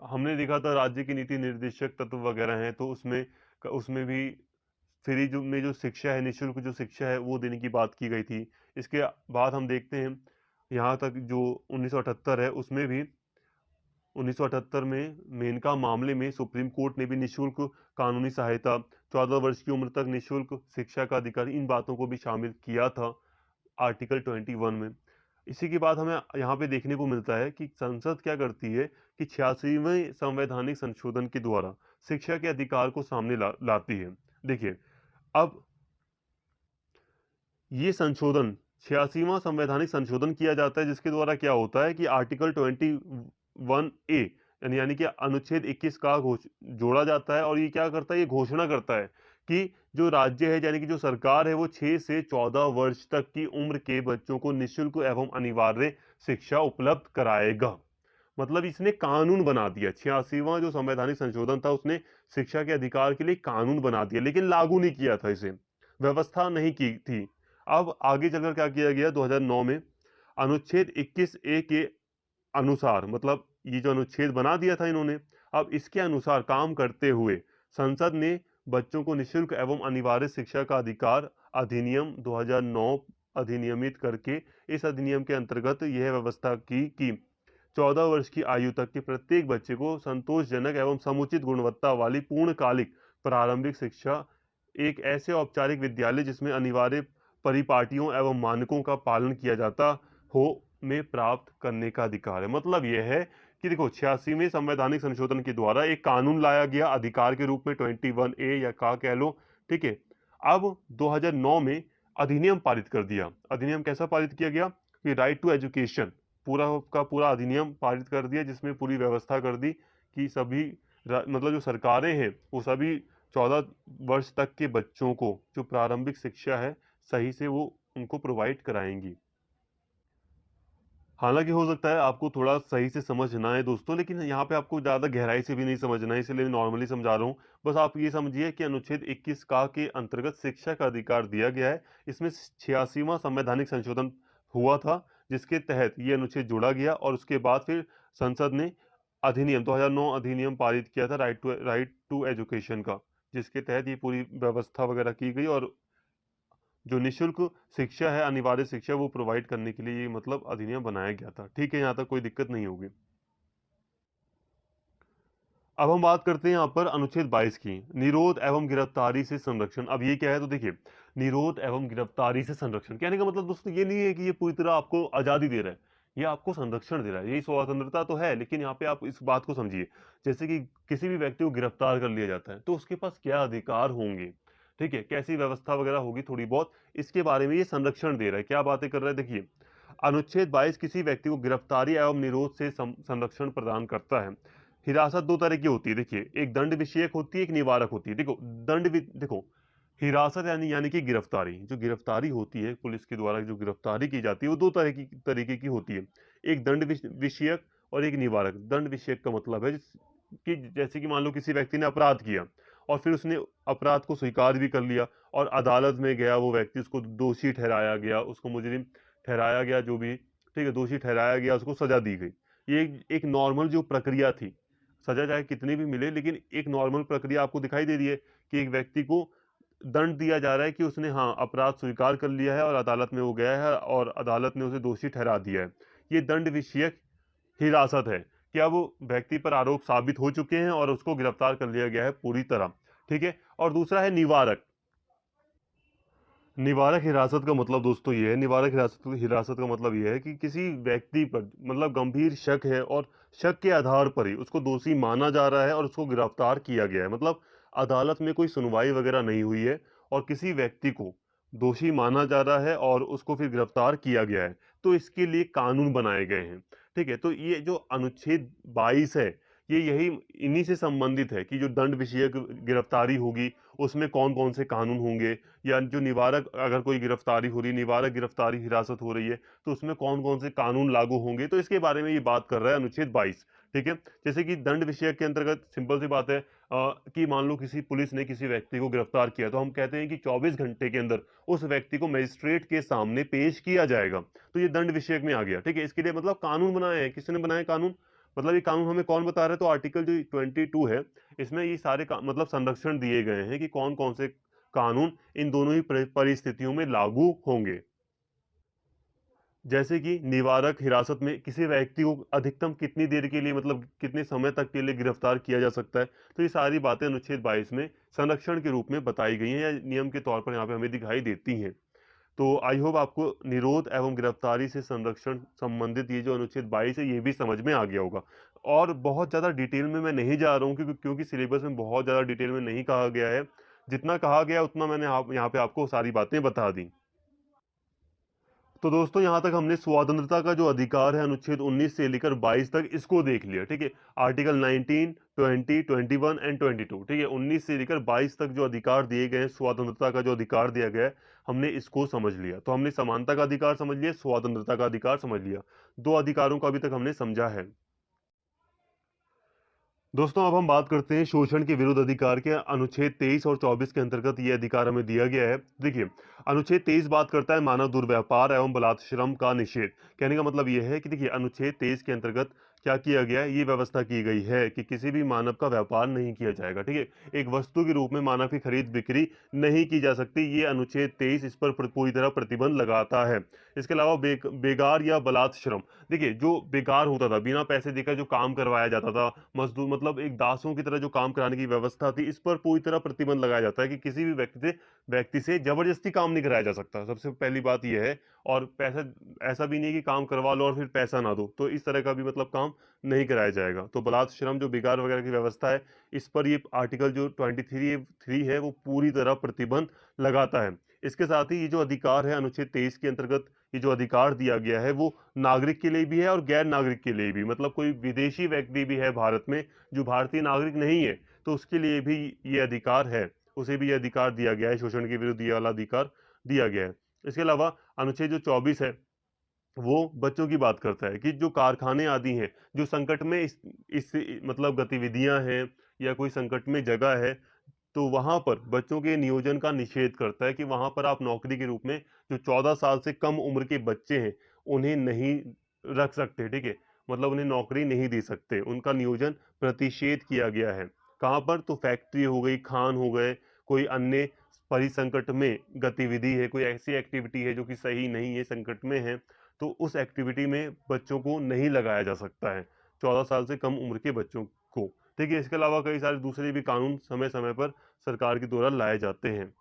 Speaker 1: हमने देखा था राज्य की नीति निर्देशक तत्व वगैरह हैं, तो उसमें उसमें भी फ्री जो में जो शिक्षा है, निःशुल्क जो शिक्षा है, वो देने की बात की गई थी। इसके बाद हम देखते हैं यहाँ तक जो 1978 है, उसमें भी 1978 में मेनका मामले में सुप्रीम कोर्ट ने भी निःशुल्क कानूनी सहायता, 14 वर्ष की उम्र तक निःशुल्क शिक्षा का अधिकार, इन बातों को भी शामिल किया था आर्टिकल 21 में। इसी के बाद हमें यहाँ पे देखने को मिलता है कि संसद क्या करती है कि 86वें संवैधानिक संशोधन के द्वारा शिक्षा के अधिकार को सामने लाती है। देखिए, अब ये संशोधन 86वां संवैधानिक संशोधन किया जाता है, जिसके द्वारा क्या होता है कि आर्टिकल 21A यानी कि अनुच्छेद 21 का जोड़ा जाता है। और ये क्या करता है, ये घोषणा करता है कि जो राज्य है यानी कि जो सरकार है, वो 6 से 14 वर्ष तक की उम्र के बच्चों को निःशुल्क एवं अनिवार्य शिक्षा उपलब्ध कराएगा। मतलब इसने कानून बना दिया। 86वां जो संवैधानिक संशोधन था, उसने शिक्षा के अधिकार के लिए कानून बना दिया, लेकिन लागू नहीं किया था, इसे व्यवस्था नहीं की थी। अब आगे चलकर क्या किया गया 2009 में, अनुच्छेद 21A के अनुसार, मतलब ये जो अनुच्छेद बना दिया था इन्होंने, अब इसके अनुसार काम करते हुए संसद ने बच्चों को निःशुल्क एवं अनिवार्य शिक्षा का अधिकार अधिनियम 2009 अधिनियमित करके इस अधिनियम के अंतर्गत यह व्यवस्था की कि 14 वर्ष की आयु तक के प्रत्येक बच्चे को संतोषजनक एवं समुचित गुणवत्ता वाली पूर्णकालिक प्रारंभिक शिक्षा एक ऐसे औपचारिक विद्यालय जिसमें अनिवार्य परिपाटियों एवं मानकों का पालन किया जाता हो में प्राप्त करने का अधिकार है। मतलब यह है कि देखो 86वें संवैधानिक संशोधन के द्वारा एक कानून लाया गया अधिकार के रूप में, 21A या का कह लो, ठीक है। अब 2009 में अधिनियम पारित कर दिया। अधिनियम कैसा पारित किया गया कि राइट टू एजुकेशन, पूरा का पूरा अधिनियम पारित कर दिया, जिसमें पूरी व्यवस्था कर दी कि सभी मतलब जो सरकारें हैं वो सभी 14 वर्ष तक के बच्चों को जो प्रारंभिक शिक्षा है, सही से वो उनको प्रोवाइड कराएंगी। हालाँकि हो सकता है आपको थोड़ा सही से समझ ना आए दोस्तों, लेकिन यहाँ पे आपको ज़्यादा गहराई से भी नहीं समझना है, इसलिए नॉर्मली समझा रहा हूँ। बस आप ये समझिए कि अनुच्छेद 21 का के अंतर्गत शिक्षा का अधिकार दिया गया है। इसमें 86वां संवैधानिक संशोधन हुआ था, जिसके तहत ये अनुच्छेद जोड़ा गया और उसके बाद फिर संसद ने अधिनियम 2009 अधिनियम पारित किया था राइट टू एजुकेशन का, जिसके तहत ये पूरी व्यवस्था वगैरह की गई और जो निःशुल्क शिक्षा है, अनिवार्य शिक्षा वो प्रोवाइड करने के लिए ये मतलब अधिनियम बनाया गया था। ठीक है, यहाँ तक कोई दिक्कत नहीं होगी। अब हम बात करते हैं यहाँ पर अनुच्छेद 22 की, निरोध एवं गिरफ्तारी से संरक्षण। अब ये क्या है तो देखिए, निरोध एवं गिरफ्तारी से संरक्षण कहने का मतलब दोस्तों ये नहीं है कि ये पूरी तरह आपको आज़ादी दे रहा है, ये आपको संरक्षण दे रहा है। यही स्वतंत्रता तो है, लेकिन यहाँ पे आप इस बात को समझिए, जैसे कि किसी भी व्यक्ति को गिरफ्तार कर लिया जाता है, तो उसके पास क्या अधिकार होंगे, ठीक है, कैसी व्यवस्था वगैरह होगी थोड़ी बहुत, इसके बारे में ये संरक्षण दे रहा है। क्या बातें कर रहा है देखिए, अनुच्छेद 22 किसी व्यक्ति को गिरफ्तारी एवं निरोध से संरक्षण प्रदान करता है। हिरासत दो तरह की होती है देखिए, एक दंड विषयक होती है, एक निवारक होती है। देखो, हिरासत यानी कि गिरफ्तारी, जो गिरफ्तारी होती है पुलिस के द्वारा, जो गिरफ्तारी की जाती है वो दो तरीके की होती है। एक दंड विषयक और एक निवारक। दंड विषयक का मतलब है कि जैसे कि मान लो किसी व्यक्ति ने अपराध किया और फिर उसने अपराध को स्वीकार भी कर लिया और अदालत में गया, वो व्यक्ति, उसको दोषी ठहराया गया, उसको मुजरिम ठहराया गया, जो भी, ठीक है, दोषी ठहराया गया, उसको सजा दी गई। ये एक नॉर्मल जो प्रक्रिया थी, सजा चाहे कितनी भी मिले, लेकिन एक नॉर्मल प्रक्रिया आपको दिखाई दे रही है कि एक व्यक्ति को दंड दिया जा रहा है कि उसने हाँ अपराध स्वीकार कर लिया है और अदालत में वो गया है और अदालत ने उसे दोषी ठहरा दिया है। ये दंड विषयक हिरासत है कि अब वो व्यक्ति पर आरोप साबित हो चुके हैं और उसको गिरफ्तार कर लिया गया है पूरी तरह, ठीक है। और दूसरा है निवारक। निवारक हिरासत का मतलब दोस्तों ये है, निवारक हिरासत हिरासत का मतलब ये है कि किसी व्यक्ति पर मतलब गंभीर शक है और शक के आधार पर ही उसको दोषी माना जा रहा है और उसको गिरफ्तार किया गया है। मतलब अदालत में कोई सुनवाई वगैरह नहीं हुई है और किसी व्यक्ति को दोषी माना जा रहा है और उसको फिर गिरफ्तार किया गया है, तो इसके लिए कानून बनाए गए हैं, ठीक है। तो ये जो अनुच्छेद 22 है, ये यही इन्हीं से संबंधित है कि जो दंड विषयक गिरफ्तारी होगी, उसमें कौन कौन से कानून होंगे, या जो निवारक, अगर कोई गिरफ्तारी हो रही है, निवारक गिरफ्तारी हिरासत हो रही है, तो उसमें कौन-कौन से कानून लागू होंगे, तो इसके बारे में ये बात कर रहा है अनुच्छेद 22, ठीक है। जैसे कि दंड विषयक के अंतर्गत सिंपल सी बात है कि मान लो किसी पुलिस ने किसी व्यक्ति को गिरफ्तार किया, तो हम कहते हैं कि 24 घंटे के अंदर उस व्यक्ति को मजिस्ट्रेट के सामने पेश किया जाएगा। तो ये दंड विषयक में आ गया, ठीक है। इसके लिए मतलब कानून बनाए हैं, किसने बनाए कानून? मतलब ये कानून हमें कौन बता रहा है? तो आर्टिकल जो 22 है, इसमें ये सारे मतलब संरक्षण दिए गए हैं कि कौन-कौन से कानून इन दोनों ही परिस्थितियों में लागू होंगे। जैसे कि निवारक हिरासत में किसी व्यक्ति को अधिकतम कितनी देर के लिए, मतलब कितने समय तक के लिए गिरफ्तार किया जा सकता है। तो ये सारी बातें अनुच्छेद 22 में संरक्षण के रूप में बताई गई हैं या नियम के तौर पर यहाँ पे हमें दिखाई देती हैं। तो आई होप आपको निरोध एवं गिरफ्तारी से संरक्षण संबंधित ये जो अनुच्छेद 22 है ये भी समझ में आ गया होगा। और बहुत ज़्यादा डिटेल में मैं नहीं जा रहा हूँ क्योंकि सिलेबस में बहुत ज़्यादा डिटेल में नहीं कहा गया है। जितना कहा गया उतना मैंने आप यहाँ पे आपको सारी बातें बता दी। तो दोस्तों यहाँ तक हमने स्वतंत्रता का जो अधिकार है अनुच्छेद 19 से लेकर 22 तक इसको देख लिया, ठीक है। आर्टिकल 19, 20, 21 एंड 22, ठीक है। 19 से लेकर 22 तक जो अधिकार दिए गए हैं, स्वतंत्रता का जो अधिकार दिया गया है, हमने इसको समझ लिया। तो हमने समानता का अधिकार समझ लिया, स्वतंत्रता का अधिकार समझ लिया। दो अधिकारों को अभी तक हमने समझा है। दोस्तों अब हम बात करते हैं शोषण के विरुद्ध अधिकार के। अनुच्छेद 23 और 24 के अंतर्गत ये अधिकार हमें दिया गया है। देखिए, अनुच्छेद 23 बात करता है मानव दुर्व्यापार एवं बलात्श्रम का निषेध। कहने का मतलब ये है कि देखिए अनुच्छेद 23 के अंतर्गत क्या किया गया है, ये व्यवस्था की गई है कि किसी भी मानव का व्यापार नहीं किया जाएगा, ठीक है। एक वस्तु के रूप में मानव की खरीद बिक्री नहीं की जा सकती, ये अनुच्छेद 23 इस पर पूरी तरह प्रतिबंध लगाता है। इसके अलावा बेगार या बलात्श्रम, देखिए जो बेकार होता था, बिना पैसे देकर जो काम करवाया जाता था, मजदूर मतलब एक दासों की तरह जो काम कराने की व्यवस्था थी, इस पर पूरी तरह प्रतिबंध लगाया जाता है कि किसी भी व्यक्ति से जबरदस्ती काम नहीं कराया जा सकता। सबसे पहली बात यह है। और पैसा, ऐसा भी नहीं है कि काम करवा लो और फिर पैसा ना दो, तो इस तरह का भी मतलब काम नहीं कराया जाएगा। तो बलात्श्रम जो बेगार वगैरह की व्यवस्था है, इस पर ये आर्टिकल जो 23 है वो पूरी तरह प्रतिबंध लगाता है। इसके साथ ही ये जो अधिकार है अनुच्छेद 23 के अंतर्गत, ये जो अधिकार दिया गया है वो नागरिक के लिए भी है और गैर नागरिक के लिए भी। मतलब कोई विदेशी व्यक्ति भी है भारत में जो भारतीय नागरिक नहीं है, तो उसके लिए भी ये अधिकार है, उसे भी ये अधिकार दिया गया है, शोषण के विरुद्ध ये वाला अधिकार दिया गया है। इसके अलावा अनुच्छेद जो 24 है, वो बच्चों की बात करता है कि जो कारखाने आदि हैं, जो संकट में इस मतलब गतिविधियां हैं या कोई संकट में जगह है, तो वहां पर बच्चों के नियोजन का निषेध करता है कि वहां पर आप नौकरी के रूप में जो 14 साल से कम उम्र के बच्चे हैं उन्हें नहीं रख सकते, ठीक है। मतलब उन्हें नौकरी नहीं दे सकते, उनका नियोजन प्रतिषेध किया गया है। कहाँ पर? तो फैक्ट्री हो गई, खान हो गए, कोई अन्य परिसंकट में गतिविधि है, कोई ऐसी एक्टिविटी है जो कि सही नहीं है, संकट में है, तो उस एक्टिविटी में बच्चों को नहीं लगाया जा सकता है, 14 साल से कम उम्र के बच्चों को। ठीक है, इसके अलावा कई सारे दूसरे भी कानून समय समय पर सरकार के द्वारा लाए जाते हैं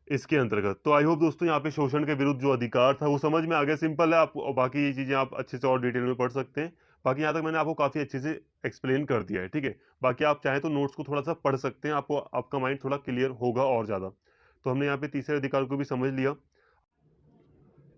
Speaker 1: इसके अंतर्गत। तो आई होप दोस्तों यहाँ पे शोषण के विरुद्ध जो अधिकार था वो समझ में आ गया, सिंपल है। आप और बाकी ये चीजें आप अच्छे से और डिटेल में पढ़ सकते हैं। बाकी यहाँ तक मैंने आपको काफी अच्छे से एक्सप्लेन कर दिया है, ठीक है। बाकी आप चाहें तो नोट्स को थोड़ा सा पढ़ सकते हैं, आपको आपका माइंड थोड़ा क्लियर होगा और ज्यादा। तो हमने यहाँ पे तीसरे अधिकार को भी समझ लिया।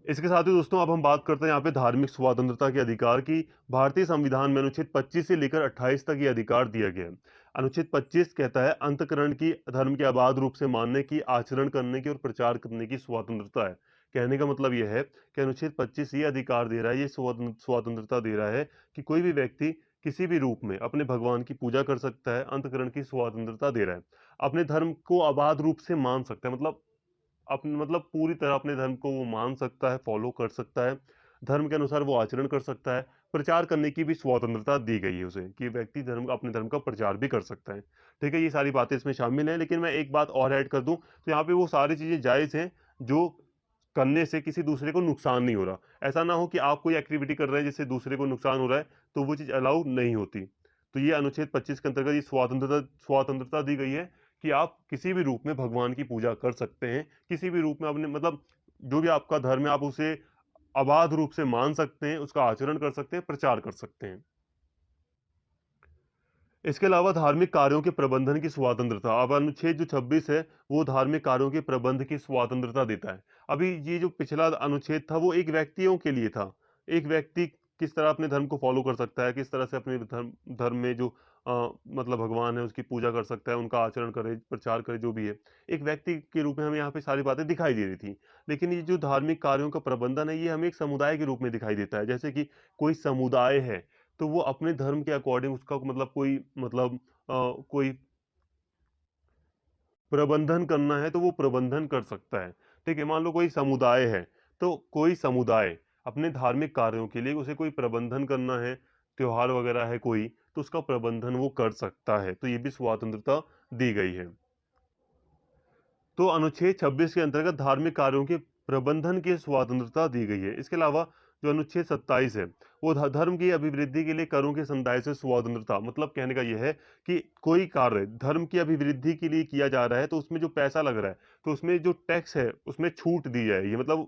Speaker 1: इसके साथ ही दोस्तों अब हम बात करते हैं यहाँ पे धार्मिक स्वतंत्रता के अधिकार की। भारतीय संविधान में अनुच्छेद 25 से लेकर 28 तक ये अधिकार दिया गया है। अनुच्छेद 25 कहता है अंतःकरण की, धर्म के अबाध रूप से मानने की, आचरण करने की और प्रचार करने की स्वतंत्रता है। कहने का मतलब यह है कि अनुच्छेद 25 ये अधिकार दे रहा है, ये स्वतंत्रता दे रहा है कि कोई भी व्यक्ति किसी भी रूप में अपने भगवान की पूजा कर सकता है, अंतःकरण की स्वतंत्रता दे रहा है। अपने धर्म को अबाध रूप से मान सकता है, मतलब अपने मतलब पूरी तरह अपने धर्म को वो मान सकता है, फॉलो कर सकता है, धर्म के अनुसार वो आचरण कर सकता है, प्रचार करने की भी स्वतंत्रता दी गई है उसे कि व्यक्ति धर्म अपने धर्म का प्रचार भी कर सकता है। ठीक है, ये सारी बातें इसमें शामिल हैं, लेकिन मैं एक बात और ऐड कर दूं तो यहाँ पे वो सारी चीजें जायज हैं जो करने से किसी दूसरे को नुकसान नहीं हो रहा। ऐसा ना हो कि आप कोई एक्टिविटी कर रहे हैं जिससे दूसरे को नुकसान हो रहा है, तो वो चीज अलाउ नहीं होती। तो ये अनुच्छेद 25 के अंतर्गत ये स्वतंत्रता दी गई है कि आप किसी भी रूप में भगवान की पूजा कर सकते हैं, किसी भी रूप में अपने मतलब जो भी आपका धर्म है आप उसे अबाध रूप से मान सकते हैं, उसका आचरण कर सकते हैं, प्रचार कर सकते हैं। इसके अलावा धार्मिक कार्यों के प्रबंधन की स्वतंत्रता, अब अनुच्छेद जो 26 है वो धार्मिक कार्यों के प्रबंध की स्वतंत्रता देता है। अभी ये जो पिछला अनुच्छेद था वो एक व्यक्तियों के लिए था। एक व्यक्ति किस तरह अपने धर्म को फॉलो कर सकता है, किस तरह से अपने धर्म धर्म में जो मतलब भगवान है उसकी पूजा कर सकता है, उनका आचरण करे, प्रचार करे, जो भी है। एक व्यक्ति के रूप में हमें यहाँ पे सारी बातें दिखाई दे रही थी। लेकिन ये जो धार्मिक कार्यों का प्रबंधन है ये हमें एक समुदाय के रूप में दिखाई देता है। जैसे कि कोई समुदाय है तो वो अपने धर्म के अकॉर्डिंग उसका मतलब कोई मतलब कोई प्रबंधन करना है तो वो प्रबंधन कर सकता है। ठीक है, मान लो कोई समुदाय है, तो कोई समुदाय अपने धार्मिक कार्यों के लिए उसे कोई प्रबंधन करना है, त्योहार वगैरह है कोई, तो उसका प्रबंधन वो कर सकता है। तो ये भी स्वतंत्रता दी गई है। तो अनुच्छेद 26 के अंतर्गत धार्मिक कार्यों के प्रबंधन की स्वतंत्रता दी गई है। इसके अलावा जो अनुच्छेद 27 है वो धर्म की अभिवृद्धि के लिए करों के समुदाय से स्वतंत्रता, मतलब कहने का यह है कि कोई कार्य धर्म की अभिवृद्धि के लिए किया जा रहा है तो उसमें जो पैसा लग रहा है तो उसमें जो टैक्स है उसमें छूट दी जाएगी। मतलब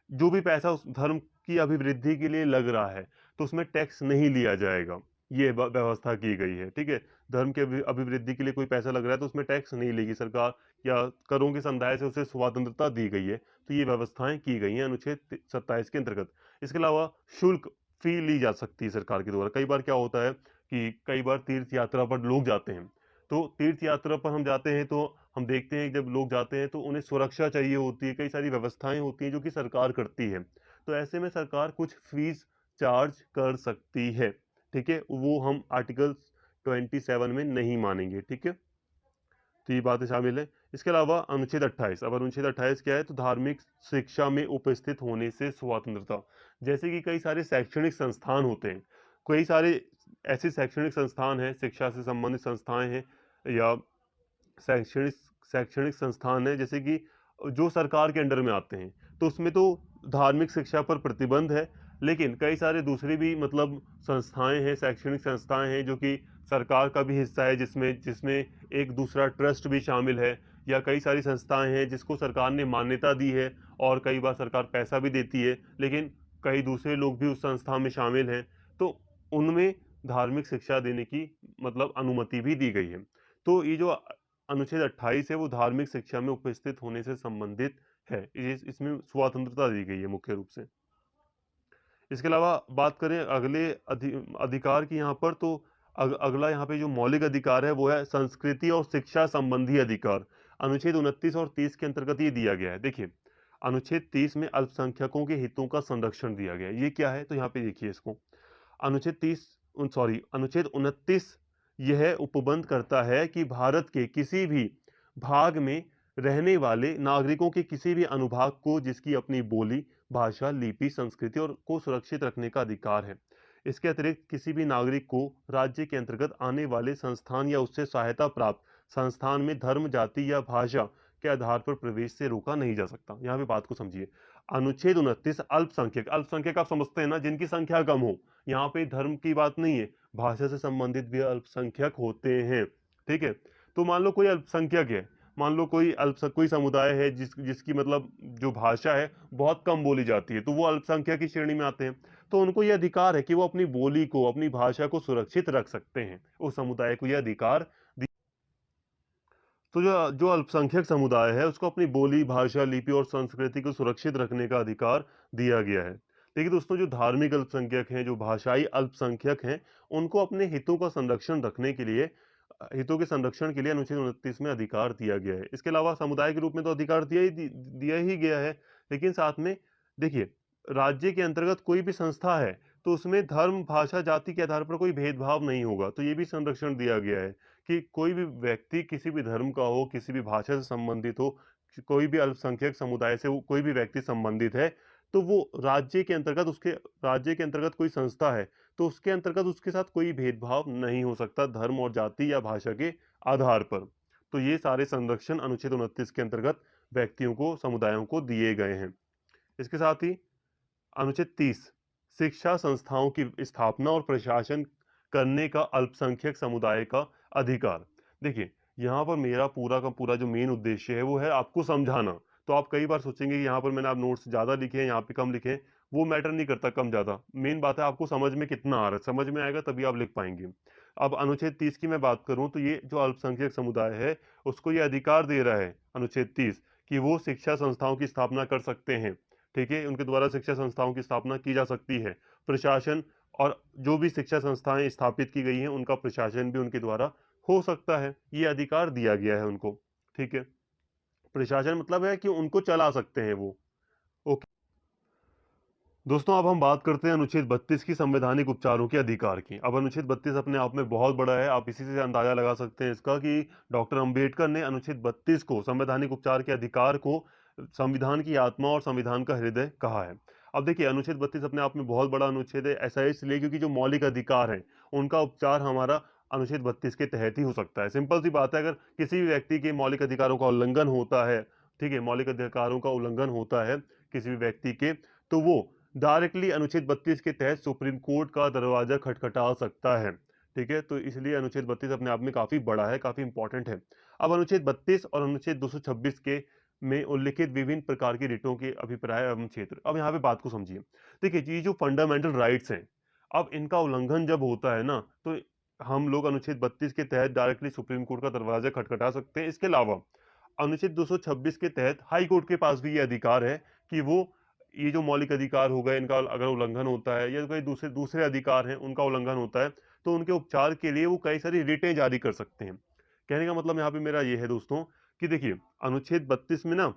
Speaker 1: जो भी पैसा उस धर्म की अभिवृद्धि के लिए लग रहा है तो उसमें टैक्स नहीं लिया जाएगा। ये व्यवस्था की गई है, ठीक है। धर्म के अभिवृद्धि के लिए कोई पैसा लग रहा है तो उसमें टैक्स नहीं लेगी सरकार, या करों के समुदाय से उसे स्वतंत्रता दी गई है। तो ये व्यवस्थाएं की गई हैं अनुच्छेद 27 के अंतर्गत। इसके अलावा शुल्क फी ली जा सकती है सरकार के द्वारा। कई बार क्या होता है कि कई बार तीर्थ यात्रा पर लोग जाते हैं, तो तीर्थ यात्रा पर हम जाते हैं तो हम देखते हैं कि जब लोग जाते हैं तो उन्हें सुरक्षा चाहिए होती है, कई सारी व्यवस्थाएं होती हैं जो कि सरकार करती है। तो ऐसे में सरकार कुछ फीस चार्ज कर सकती है, ठीक है। वो हम आर्टिकल 27 में नहीं मानेंगे, ठीक है। तो ये बातें शामिल है। इसके अलावा अनुच्छेद 28, अब अनुच्छेद 28 क्या है? तो धार्मिक शिक्षा में उपस्थित होने से स्वतंत्रता। जैसे कि कई सारे शैक्षणिक संस्थान होते हैं, कई सारे ऐसे शैक्षणिक संस्थान हैं, शिक्षा से संबंधित संस्थाएं हैं या शैक्षणिक शैक्षणिक संस्थान है जैसे कि जो सरकार के अंडर में आते हैं, तो उसमें तो धार्मिक शिक्षा पर प्रतिबंध है। लेकिन कई सारे दूसरे भी मतलब संस्थाएं हैं, शैक्षणिक संस्थाएं हैं जो कि सरकार का भी हिस्सा है, जिसमें जिसमें एक दूसरा ट्रस्ट भी शामिल है, या कई सारी संस्थाएं हैं जिसको सरकार ने मान्यता दी है और कई बार सरकार पैसा भी देती है, लेकिन कई दूसरे लोग भी उस संस्था में शामिल हैं, तो उनमें धार्मिक शिक्षा देने की मतलब अनुमति भी दी गई है। तो ये जो अनुच्छेद 28 है वो धार्मिक शिक्षा में उपस्थित होने से संबंधित है। इसमें स्वतंत्रता दी गई है मुख्य रूप से। इसके अलावा बात करें अगले अधिकार की यहाँ पर, तो अगला यहाँ पे जो मौलिक अधिकार है वो है संस्कृति और शिक्षा संबंधी अधिकार। अनुच्छेद 29 और 30 के अंतर्गत ये दिया गया है। देखिए, अनुच्छेद 30 में अल्पसंख्यकों के हितों का संरक्षण दिया गया है। ये क्या है? तो यहाँ पे देखिए इसको। अनुच्छेद 30 अनुच्छेद 29 यह उपबंध करता है कि भारत के किसी भी भाग में रहने वाले नागरिकों के किसी भी अनुभाग को जिसकी अपनी बोली, भाषा, लिपि, संस्कृति और को सुरक्षित रखने का अधिकार है। इसके अतिरिक्त किसी भी नागरिक को राज्य के अंतर्गत आने वाले संस्थान या उससे सहायता प्राप्त संस्थान में धर्म, जाति या भाषा के आधार पर प्रवेश से रोका नहीं जा सकता। यहाँ पे बात को समझिए। अनुच्छेद 29 अल्पसंख्यक, अल्पसंख्यक आप समझते हैं ना, जिनकी संख्या कम हो। यहाँ पे धर्म की बात नहीं है, भाषा से संबंधित भी अल्पसंख्यक होते हैं। ठीक है, तो मान लो कोई अल्पसंख्यक है, मान लो कोई समुदाय है जिसकी मतलब जो भाषा है बहुत कम बोली जाती है, तो वो अल्पसंख्यक की श्रेणी में आते हैं। तो उनको ये अधिकार है कि वो अपनी बोली को, अपनी भाषा को सुरक्षित रख सकते हैं। उस समुदाय को यह अधिकार। तो जो जो अल्पसंख्यक समुदाय है उसको अपनी बोली, भाषा, लिपि और संस्कृति को सुरक्षित रखने का अधिकार दिया गया है। देखिए दोस्तों, जो धार्मिक अल्पसंख्यक हैं, जो भाषाई अल्पसंख्यक हैं, उनको अपने हितों का संरक्षण रखने के लिए, हितों के संरक्षण के लिए अनुच्छेद 29 में अधिकार दिया गया है। इसके अलावा समुदाय के रूप में तो अधिकार दिया ही गया है, लेकिन साथ में देखिए, राज्य के अंतर्गत कोई भी संस्था है तो उसमें धर्म, भाषा, जाति के आधार पर कोई भेदभाव नहीं होगा। तो ये भी संरक्षण दिया गया है कि कोई भी व्यक्ति किसी भी धर्म का हो, किसी भी भाषा से संबंधित हो, कोई भी अल्पसंख्यक समुदाय से कोई भी व्यक्ति संबंधित है, तो वो राज्य के अंतर्गत कोई संस्था है तो उसके अंतर्गत उसके साथ कोई भेदभाव नहीं हो सकता धर्म और जाति या भाषा के आधार पर। तो ये सारे संरक्षण अनुच्छेद 29 के अंतर्गत व्यक्तियों को, समुदायों को दिए गए हैं। इसके साथ ही अनुच्छेद 30 शिक्षा संस्थाओं की स्थापना और प्रशासन करने का अल्पसंख्यक समुदाय का अधिकार। देखिए, यहाँ पर मेरा पूरा का पूरा जो मेन उद्देश्य है वो है आपको समझाना। तो आप कई बार सोचेंगे कि यहाँ पर मैंने आप नोट्स ज़्यादा लिखे हैं, यहाँ पे कम लिखे हैं। वो मैटर नहीं करता कम ज़्यादा, मेन बात है आपको समझ में कितना आ रहा है। समझ में आएगा तभी आप लिख पाएंगे। अब अनुच्छेद 30 की मैं बात करूँ तो ये जो अल्पसंख्यक समुदाय है उसको ये अधिकार दे रहा है अनुच्छेद 30 कि वो शिक्षा संस्थाओं की स्थापना कर सकते हैं। ठीक है, उनके द्वारा शिक्षा संस्थाओं की स्थापना की जा सकती है। प्रशासन और जो भी शिक्षा संस्थाएं स्थापित की गई हैं उनका प्रशासन भी उनके द्वारा हो सकता है, ये अधिकार दिया गया है उनको। ठीक है, प्रशासन मतलब है कि उनको चला सकते हैं वो। ओके दोस्तों, अब हम बात करते हैं अनुच्छेद 32 की, संवैधानिक उपचारों के अधिकार की। अब अनुच्छेद 32 अपने आप में बहुत बड़ा है, आप इसी से अंदाजा लगा सकते हैं इसका कि डॉक्टर अंबेडकर ने अनुच्छेद 32 को, संवैधानिक उपचार के अधिकार को, संविधान की आत्मा और संविधान का हृदय कहा है। अब देखिए, अनुच्छेद 32 अपने आप में बहुत बड़ा अनुच्छेद है। ऐसा इसलिए क्योंकि जो मौलिक अधिकार है उनका उपचार हमारा अनुच्छेद 32 के तहत ही हो सकता है। सिंपल सी बात है, अगर किसी भी व्यक्ति के मौलिक अधिकारों का उल्लंघन होता है, ठीक है, मौलिक अधिकारों का उल्लंघन होता है किसी भी व्यक्ति के, तो वो डायरेक्टली अनुच्छेद 32 के तहत सुप्रीम कोर्ट का दरवाजा खटखटा सकता है। ठीक है, तो इसलिए अनुच्छेद 32 अपने आप में काफी बड़ा है, काफी इंपॉर्टेंट है। अब अनुच्छेद 32 और अनुच्छेद 226 के में उल्लिखित विभिन्न प्रकार की रिटों के अभिप्राय एवं क्षेत्र। अब यहाँ पे बात को समझिए। देखिए, ये जो फंडामेंटल राइट्स हैं, अब इनका उल्लंघन जब होता है ना, तो हम लोग अनुच्छेद 32 के तहत डायरेक्टली सुप्रीम कोर्ट का दरवाजा खटखटा सकते हैं। इसके अलावा अनुच्छेद 226 के तहत हाई कोर्ट के पास भी ये अधिकार है कि वो ये जो मौलिक अधिकार हो गए इनका अगर उल्लंघन होता है या कोई दूसरे दूसरे अधिकार हैं उनका उल्लंघन होता है, तो उनके उपचार के लिए वो कई सारी रिटें जारी कर सकते हैं। कहने का मतलब यहाँ पे मेरा ये है दोस्तों कि देखिए, अनुच्छेद 32 में ना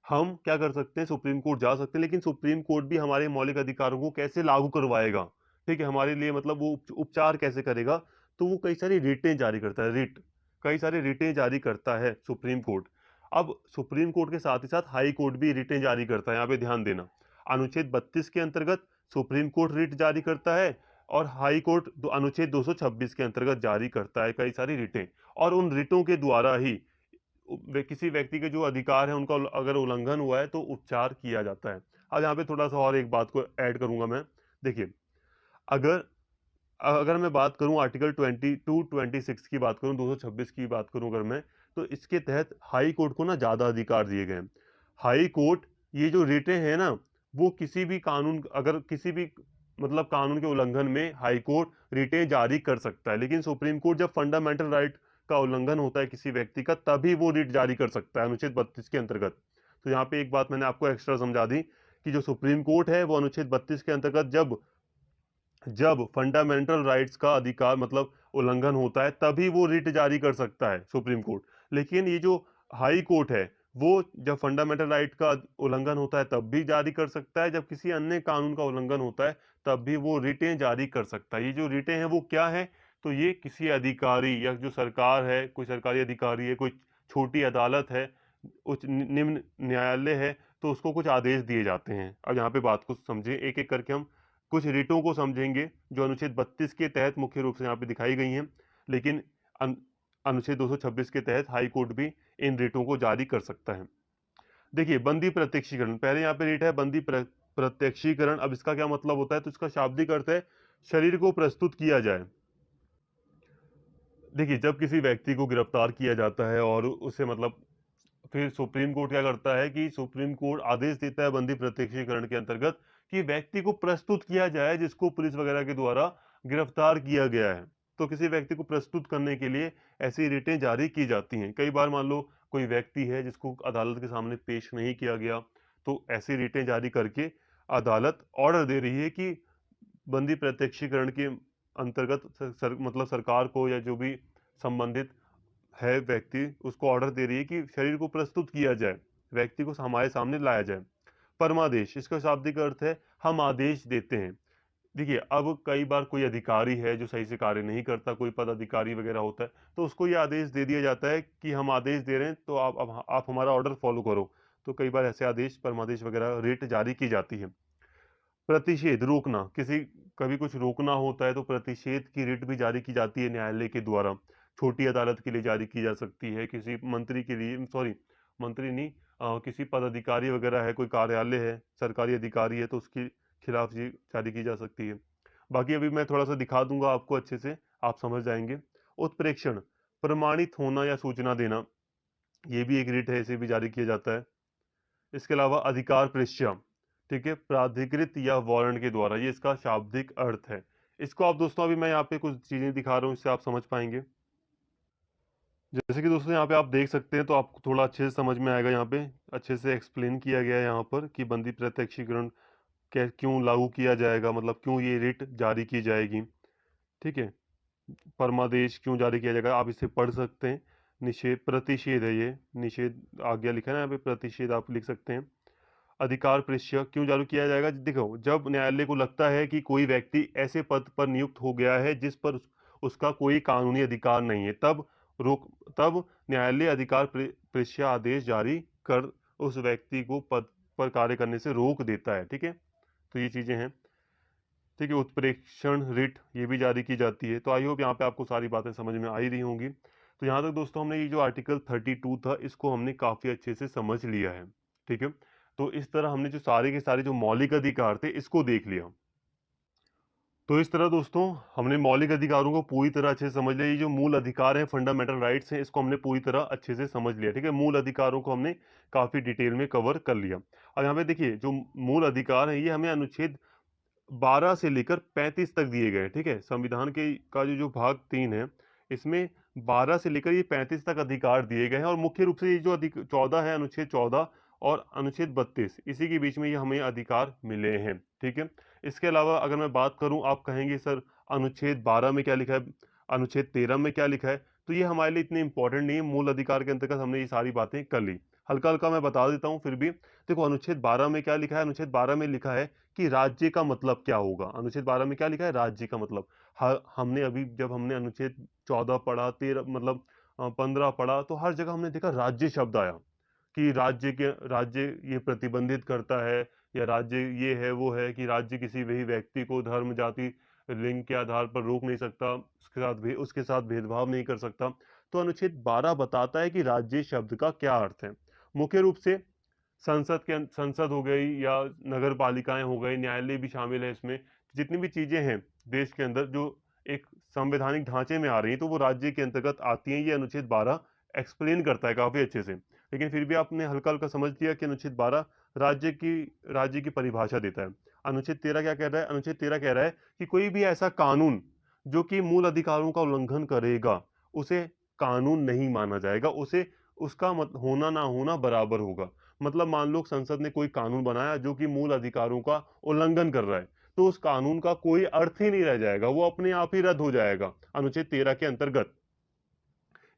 Speaker 1: हम क्या कर सकते हैं, सुप्रीम कोर्ट जा सकते हैं, लेकिन सुप्रीम कोर्ट भी हमारे मौलिक अधिकारों को कैसे लागू करवाएगा, ठीक है, हमारे लिए मतलब वो उपचार कैसे करेगा, तो वो कई सारी रिटें जारी करता है। कई सारी रिटें जारी करता है सुप्रीम कोर्ट। अब सुप्रीम कोर्ट के साथ ही साथ हाई कोर्ट भी रिटें जारी करता है। यहाँ पे ध्यान देना, अनुच्छेद 32 के अंतर्गत सुप्रीम कोर्ट रिट जारी करता है और हाई कोर्ट अनुच्छेद 226 के अंतर्गत जारी करता है कई सारी रिटें। और उन रिटों के द्वारा ही किसी व्यक्ति के जो अधिकार है उनका अगर उल्लंघन हुआ है तो उपचार किया जाता है। अब यहाँ पे थोड़ा सा और एक बात को ऐड करूंगा मैं। देखिए, अगर अगर मैं बात करूं आर्टिकल 22, 26 की बात करूं, 226 की बात करूं अगर मैं, तो इसके तहत हाई कोर्ट को ना ज्यादा अधिकार दिए गए हैं। हाई कोर्ट ये जो रिटें हैं ना, वो किसी भी कानून, अगर किसी भी मतलब कानून के उल्लंघन में हाई कोर्ट रिटें जारी कर सकता है, लेकिन सुप्रीम कोर्ट जब फंडामेंटल राइट का उल्लंघन होता है किसी व्यक्ति का तभी वो रिट जारी कर सकता है अनुच्छेद 32 के अंतर्गत। तो यहाँ पे एक बात मैंने आपको एक्स्ट्रा समझा दी कि जो सुप्रीम कोर्ट है वो अनुच्छेद 32 के अंतर्गत जब जब फंडामेंटल राइट्स का अधिकार मतलब उल्लंघन होता है तभी वो रिट जारी कर सकता है सुप्रीम कोर्ट। लेकिन ये जो हाई कोर्ट है वो जब फंडामेंटल राइट का उल्लंघन होता है तब भी जारी कर सकता है, जब किसी अन्य कानून का उल्लंघन होता है तब भी वो रिटें जारी कर सकता है। ये जो रिटें हैं वो क्या है, तो ये किसी अधिकारी या जो सरकार है, कोई सरकारी अधिकारी है, कोई छोटी अदालत है, निम्न न्यायालय है, तो उसको कुछ आदेश दिए जाते हैं। अब यहाँ पे बात को समझें, एक एक करके हम कुछ रिटों को समझेंगे जो अनुच्छेद 32 के तहत मुख्य रूप से यहाँ पे दिखाई गई हैं, लेकिन अनुच्छेद 226 के तहत हाई कोर्ट भी इन रिटों को जारी कर सकता है। देखिए, बंदी प्रत्यक्षीकरण, पहले यहाँ पे रिट है बंदी प्रत्यक्षीकरण। अब इसका क्या मतलब होता है, तो इसका शाब्दिक अर्थ है शरीर को प्रस्तुत किया जाए। देखिए, जब किसी व्यक्ति को गिरफ्तार किया जाता है और उसे मतलब फिर सुप्रीम कोर्ट क्या करता है कि सुप्रीम कोर्ट आदेश देता है बंदी प्रत्यक्षीकरण के अंतर्गत कि व्यक्ति को प्रस्तुत किया जाए जिसको पुलिस वगैरह के द्वारा गिरफ्तार किया गया है। तो किसी व्यक्ति को प्रस्तुत करने के लिए ऐसी रिटें जारी की जाती हैं। कई बार मान लो कोई व्यक्ति है जिसको अदालत के सामने पेश नहीं किया गया, तो ऐसी रिटें जारी करके अदालत ऑर्डर दे रही है कि बंदी प्रत्यक्षीकरण के अंतर्गत मतलब सरकार को या जो भी संबंधित है व्यक्ति, उसको ऑर्डर दे रही है कि शरीर को प्रस्तुत किया जाए, व्यक्ति को हमारे सामने लाया जाए। परमादेश, इसका शाब्दिक अर्थ है हम आदेश देते हैं। देखिए, अब कई बार कोई अधिकारी है जो सही से कार्य नहीं करता, कोई पदाधिकारी वगैरह होता है, तो उसको ये आदेश दे दिया जाता है कि हम आदेश दे रहे हैं, तो आप हमारा ऑर्डर फॉलो करो। तो कई बार ऐसे आदेश, परमादेश वगैरह रिट जारी की जाती है। प्रतिषेध, रोकना, किसी कभी कुछ रोकना होता है तो प्रतिषेध की रिट भी जारी की जाती है न्यायालय के द्वारा। छोटी अदालत के लिए जारी की जा सकती है, किसी मंत्री के लिए, सॉरी मंत्री नहीं, किसी पदाधिकारी वगैरह है, कोई कार्यालय है, सरकारी अधिकारी है, तो उसके खिलाफ ये जारी की जा सकती है। बाकी अभी मैं थोड़ा सा दिखा दूंगा आपको, अच्छे से आप समझ जाएंगे। उत्प्रेक्षण, प्रमाणित होना या सूचना देना, ये भी एक रिट है, इसे भी जारी किया जाता है। इसके अलावा अधिकार प्रेष्या, ठीक है, प्राधिकृत या वारंट के द्वारा, ये इसका शाब्दिक अर्थ है। इसको आप दोस्तों, अभी मैं यहाँ पे कुछ चीजें दिखा रहा हूँ, इससे आप समझ पाएंगे। जैसे कि दोस्तों यहाँ पे आप देख सकते हैं, तो आपको थोड़ा अच्छे से समझ में आएगा। यहाँ पे अच्छे से एक्सप्लेन किया गया है यहाँ पर कि बंदी प्रत्यक्षीकरण क्यों लागू किया जाएगा, मतलब क्यों ये रिट जारी की जाएगी, ठीक है, परमादेश क्यों जारी किया जाएगा, आप इसे पढ़ सकते हैं। निषेध, प्रतिषेध है ये, निषेध आज्ञा लिखा है ना यहाँ पे, प्रतिषेध आप लिख सकते हैं। अधिकार परीक्षा क्यों चालू किया जाएगा, देखो, जब न्यायालय को लगता है कि कोई व्यक्ति ऐसे पद पर नियुक्त हो गया है जिस पर उसका कोई कानूनी अधिकार नहीं है, तब न्यायालय अधिकार परीक्षा आदेश जारी कर उस व्यक्ति को पद पर कार्य करने से रोक देता है, ठीक है। तो ये चीजें हैं, ठीक है। उत्प्रेक्षण रिट ये भी जारी की जाती है। तो आई होप यहाँ पे आपको सारी बातें समझ में आ ही रही होंगी। तो यहाँ तक दोस्तों हमने ये जो आर्टिकल 32 था, इसको हमने काफी अच्छे से समझ लिया है, ठीक है। तो इस तरह हमने जो सारे के सारे जो मौलिक अधिकार थे इसको देख लिया। तो इस तरह दोस्तों हमने मौलिक अधिकारों को पूरी तरह अच्छे से समझ लिया। ये जो मूल अधिकार हैं, फंडामेंटल राइट्स हैं, इसको हमने पूरी तरह अच्छे से समझ लिया, ठीक है। मूल अधिकारों को हमने काफी डिटेल में कवर कर लिया। अब यहाँ पे देखिए, जो मूल अधिकार है ये हमें अनुच्छेद 12 से लेकर 35 तक दिए गए, ठीक है। संविधान के का जो जो भाग 3 है, इसमें 12 से लेकर ये 35 तक अधिकार दिए गए हैं, और मुख्य रूप से ये जो 14 है, अनुच्छेद 14 और अनुच्छेद 32, इसी के बीच में ये हमें अधिकार मिले हैं, ठीक है। इसके अलावा अगर मैं बात करूं, आप कहेंगे सर अनुच्छेद 12 में क्या लिखा है, अनुच्छेद 13 में क्या लिखा है, तो ये हमारे लिए इतने इंपॉर्टेंट नहीं है। मूल अधिकार के अंतर्गत हमने ये सारी बातें कर ली। हल्का हल्का मैं बता देता हूँ फिर भी। देखो, अनुच्छेद 12 में क्या लिखा है, अनुच्छेद 12 में लिखा है कि राज्य का मतलब क्या होगा। अनुच्छेद 12 में क्या लिखा है, राज्य का मतलब। हमने अभी जब हमने अनुच्छेद 14 पढ़ा, 13 मतलब 15 पढ़ा, तो हर जगह हमने देखा राज्य शब्द आया कि राज्य ये प्रतिबंधित करता है, या राज्य ये है वो है, कि राज्य किसी भी व्यक्ति को धर्म, जाति, लिंग के आधार पर रोक नहीं सकता, उसके साथ भेदभाव नहीं कर सकता। तो अनुच्छेद 12 बताता है कि राज्य शब्द का क्या अर्थ है। मुख्य रूप से संसद हो गई, या नगर पालिकाएं हो गई, न्यायालय भी शामिल है इसमें। जितनी भी चीजें हैं देश के अंदर जो एक संवैधानिक ढांचे में आ रही हैं, तो वो राज्य के अंतर्गत आती हैं। ये अनुच्छेद 12 एक्सप्लेन करता है काफी अच्छे से। लेकिन फिर भी आपने हल्का हल्का समझ लिया कि अनुच्छेद 12 राज्य की परिभाषा देता है। अनुच्छेद 13 क्या कह रहा है, अनुच्छेद 13 कह रहा है कि कोई भी ऐसा कानून जो कि मूल अधिकारों का उल्लंघन करेगा, उसे कानून नहीं माना जाएगा, उसे उसका होना ना होना बराबर होगा। मतलब मान लो संसद ने कोई कानून बनाया जो कि मूल अधिकारों का उल्लंघन कर रहा है, तो उस कानून का कोई अर्थ ही नहीं रह जाएगा, वो अपने आप ही रद्द हो जाएगा अनुच्छेद 13 के अंतर्गत।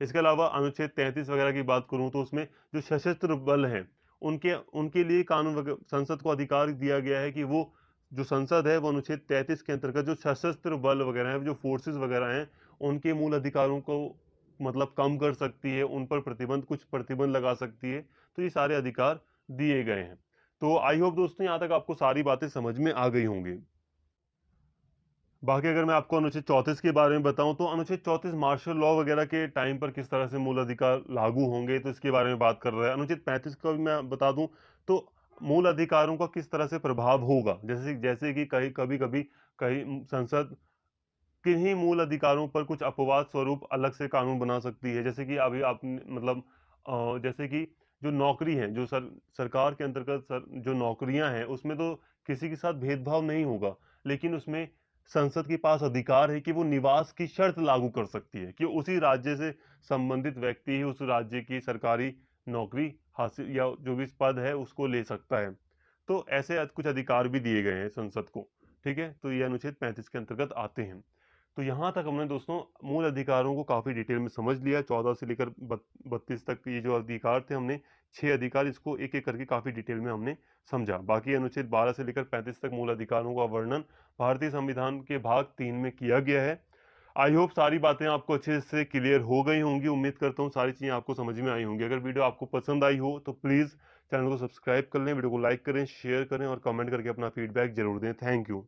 Speaker 1: इसके अलावा अनुच्छेद 33 वगैरह की बात करूँ तो उसमें जो सशस्त्र बल हैं, उनके उनके लिए कानून संसद को अधिकार दिया गया है कि वो जो संसद है वो अनुच्छेद 33 के अंतर्गत जो सशस्त्र बल वगैरह हैं, जो फोर्सेस वगैरह हैं, उनके मूल अधिकारों को मतलब कम कर सकती है, उन पर कुछ प्रतिबंध लगा सकती है। तो ये सारे अधिकार दिए गए हैं। तो आई होप दोस्तों यहाँ तक आपको सारी बातें समझ में आ गई होंगी। बाकी अगर मैं आपको अनुच्छेद 34 के बारे में बताऊं तो अनुच्छेद 34 मार्शल लॉ वगैरह के टाइम पर किस तरह से मूल अधिकार लागू होंगे तो इसके बारे में बात कर रहा है। अनुच्छेद 35 का भी मैं बता दूं तो मूल अधिकारों का किस तरह से प्रभाव होगा, जैसे जैसे कि कहीं कभी कभी कहीं संसद किन्हीं मूल अधिकारों पर कुछ अपवाद स्वरूप अलग से कानून बना सकती है। जैसे कि अभी आपने मतलब जैसे कि जो नौकरी है, जो सरकार के अंतर्गत जो नौकरियां हैं उसमें तो किसी के साथ भेदभाव नहीं होगा, लेकिन उसमें संसद के पास अधिकार है कि वो निवास की शर्त लागू कर सकती है कि उसी राज्य से संबंधित व्यक्ति ही उस राज्य की सरकारी नौकरी हासिल या जो भी पद है उसको ले सकता है। तो ऐसे कुछ अधिकार भी दिए गए हैं संसद को। ठीक है, तो ये अनुच्छेद 35 के अंतर्गत आते हैं। तो यहाँ तक हमने दोस्तों मूल अधिकारों को काफी डिटेल में समझ लिया। 14 से लेकर 32 तक ये जो अधिकार थे, हमने 6 अधिकार इसको एक एक करके काफी डिटेल में हमने समझा। बाकी अनुच्छेद 12 से लेकर 35 तक मूल अधिकारों का वर्णन भारतीय संविधान के भाग 3 में किया गया है। आई होप सारी बातें आपको अच्छे से क्लियर हो गई होंगी। उम्मीद करता हूँ सारी चीजें आपको समझ में आई होंगी। अगर वीडियो आपको पसंद आई हो तो प्लीज चैनल को सब्सक्राइब कर लें, वीडियो को लाइक करें, शेयर करें और कमेंट करके अपना फीडबैक जरूर दें। Thank you.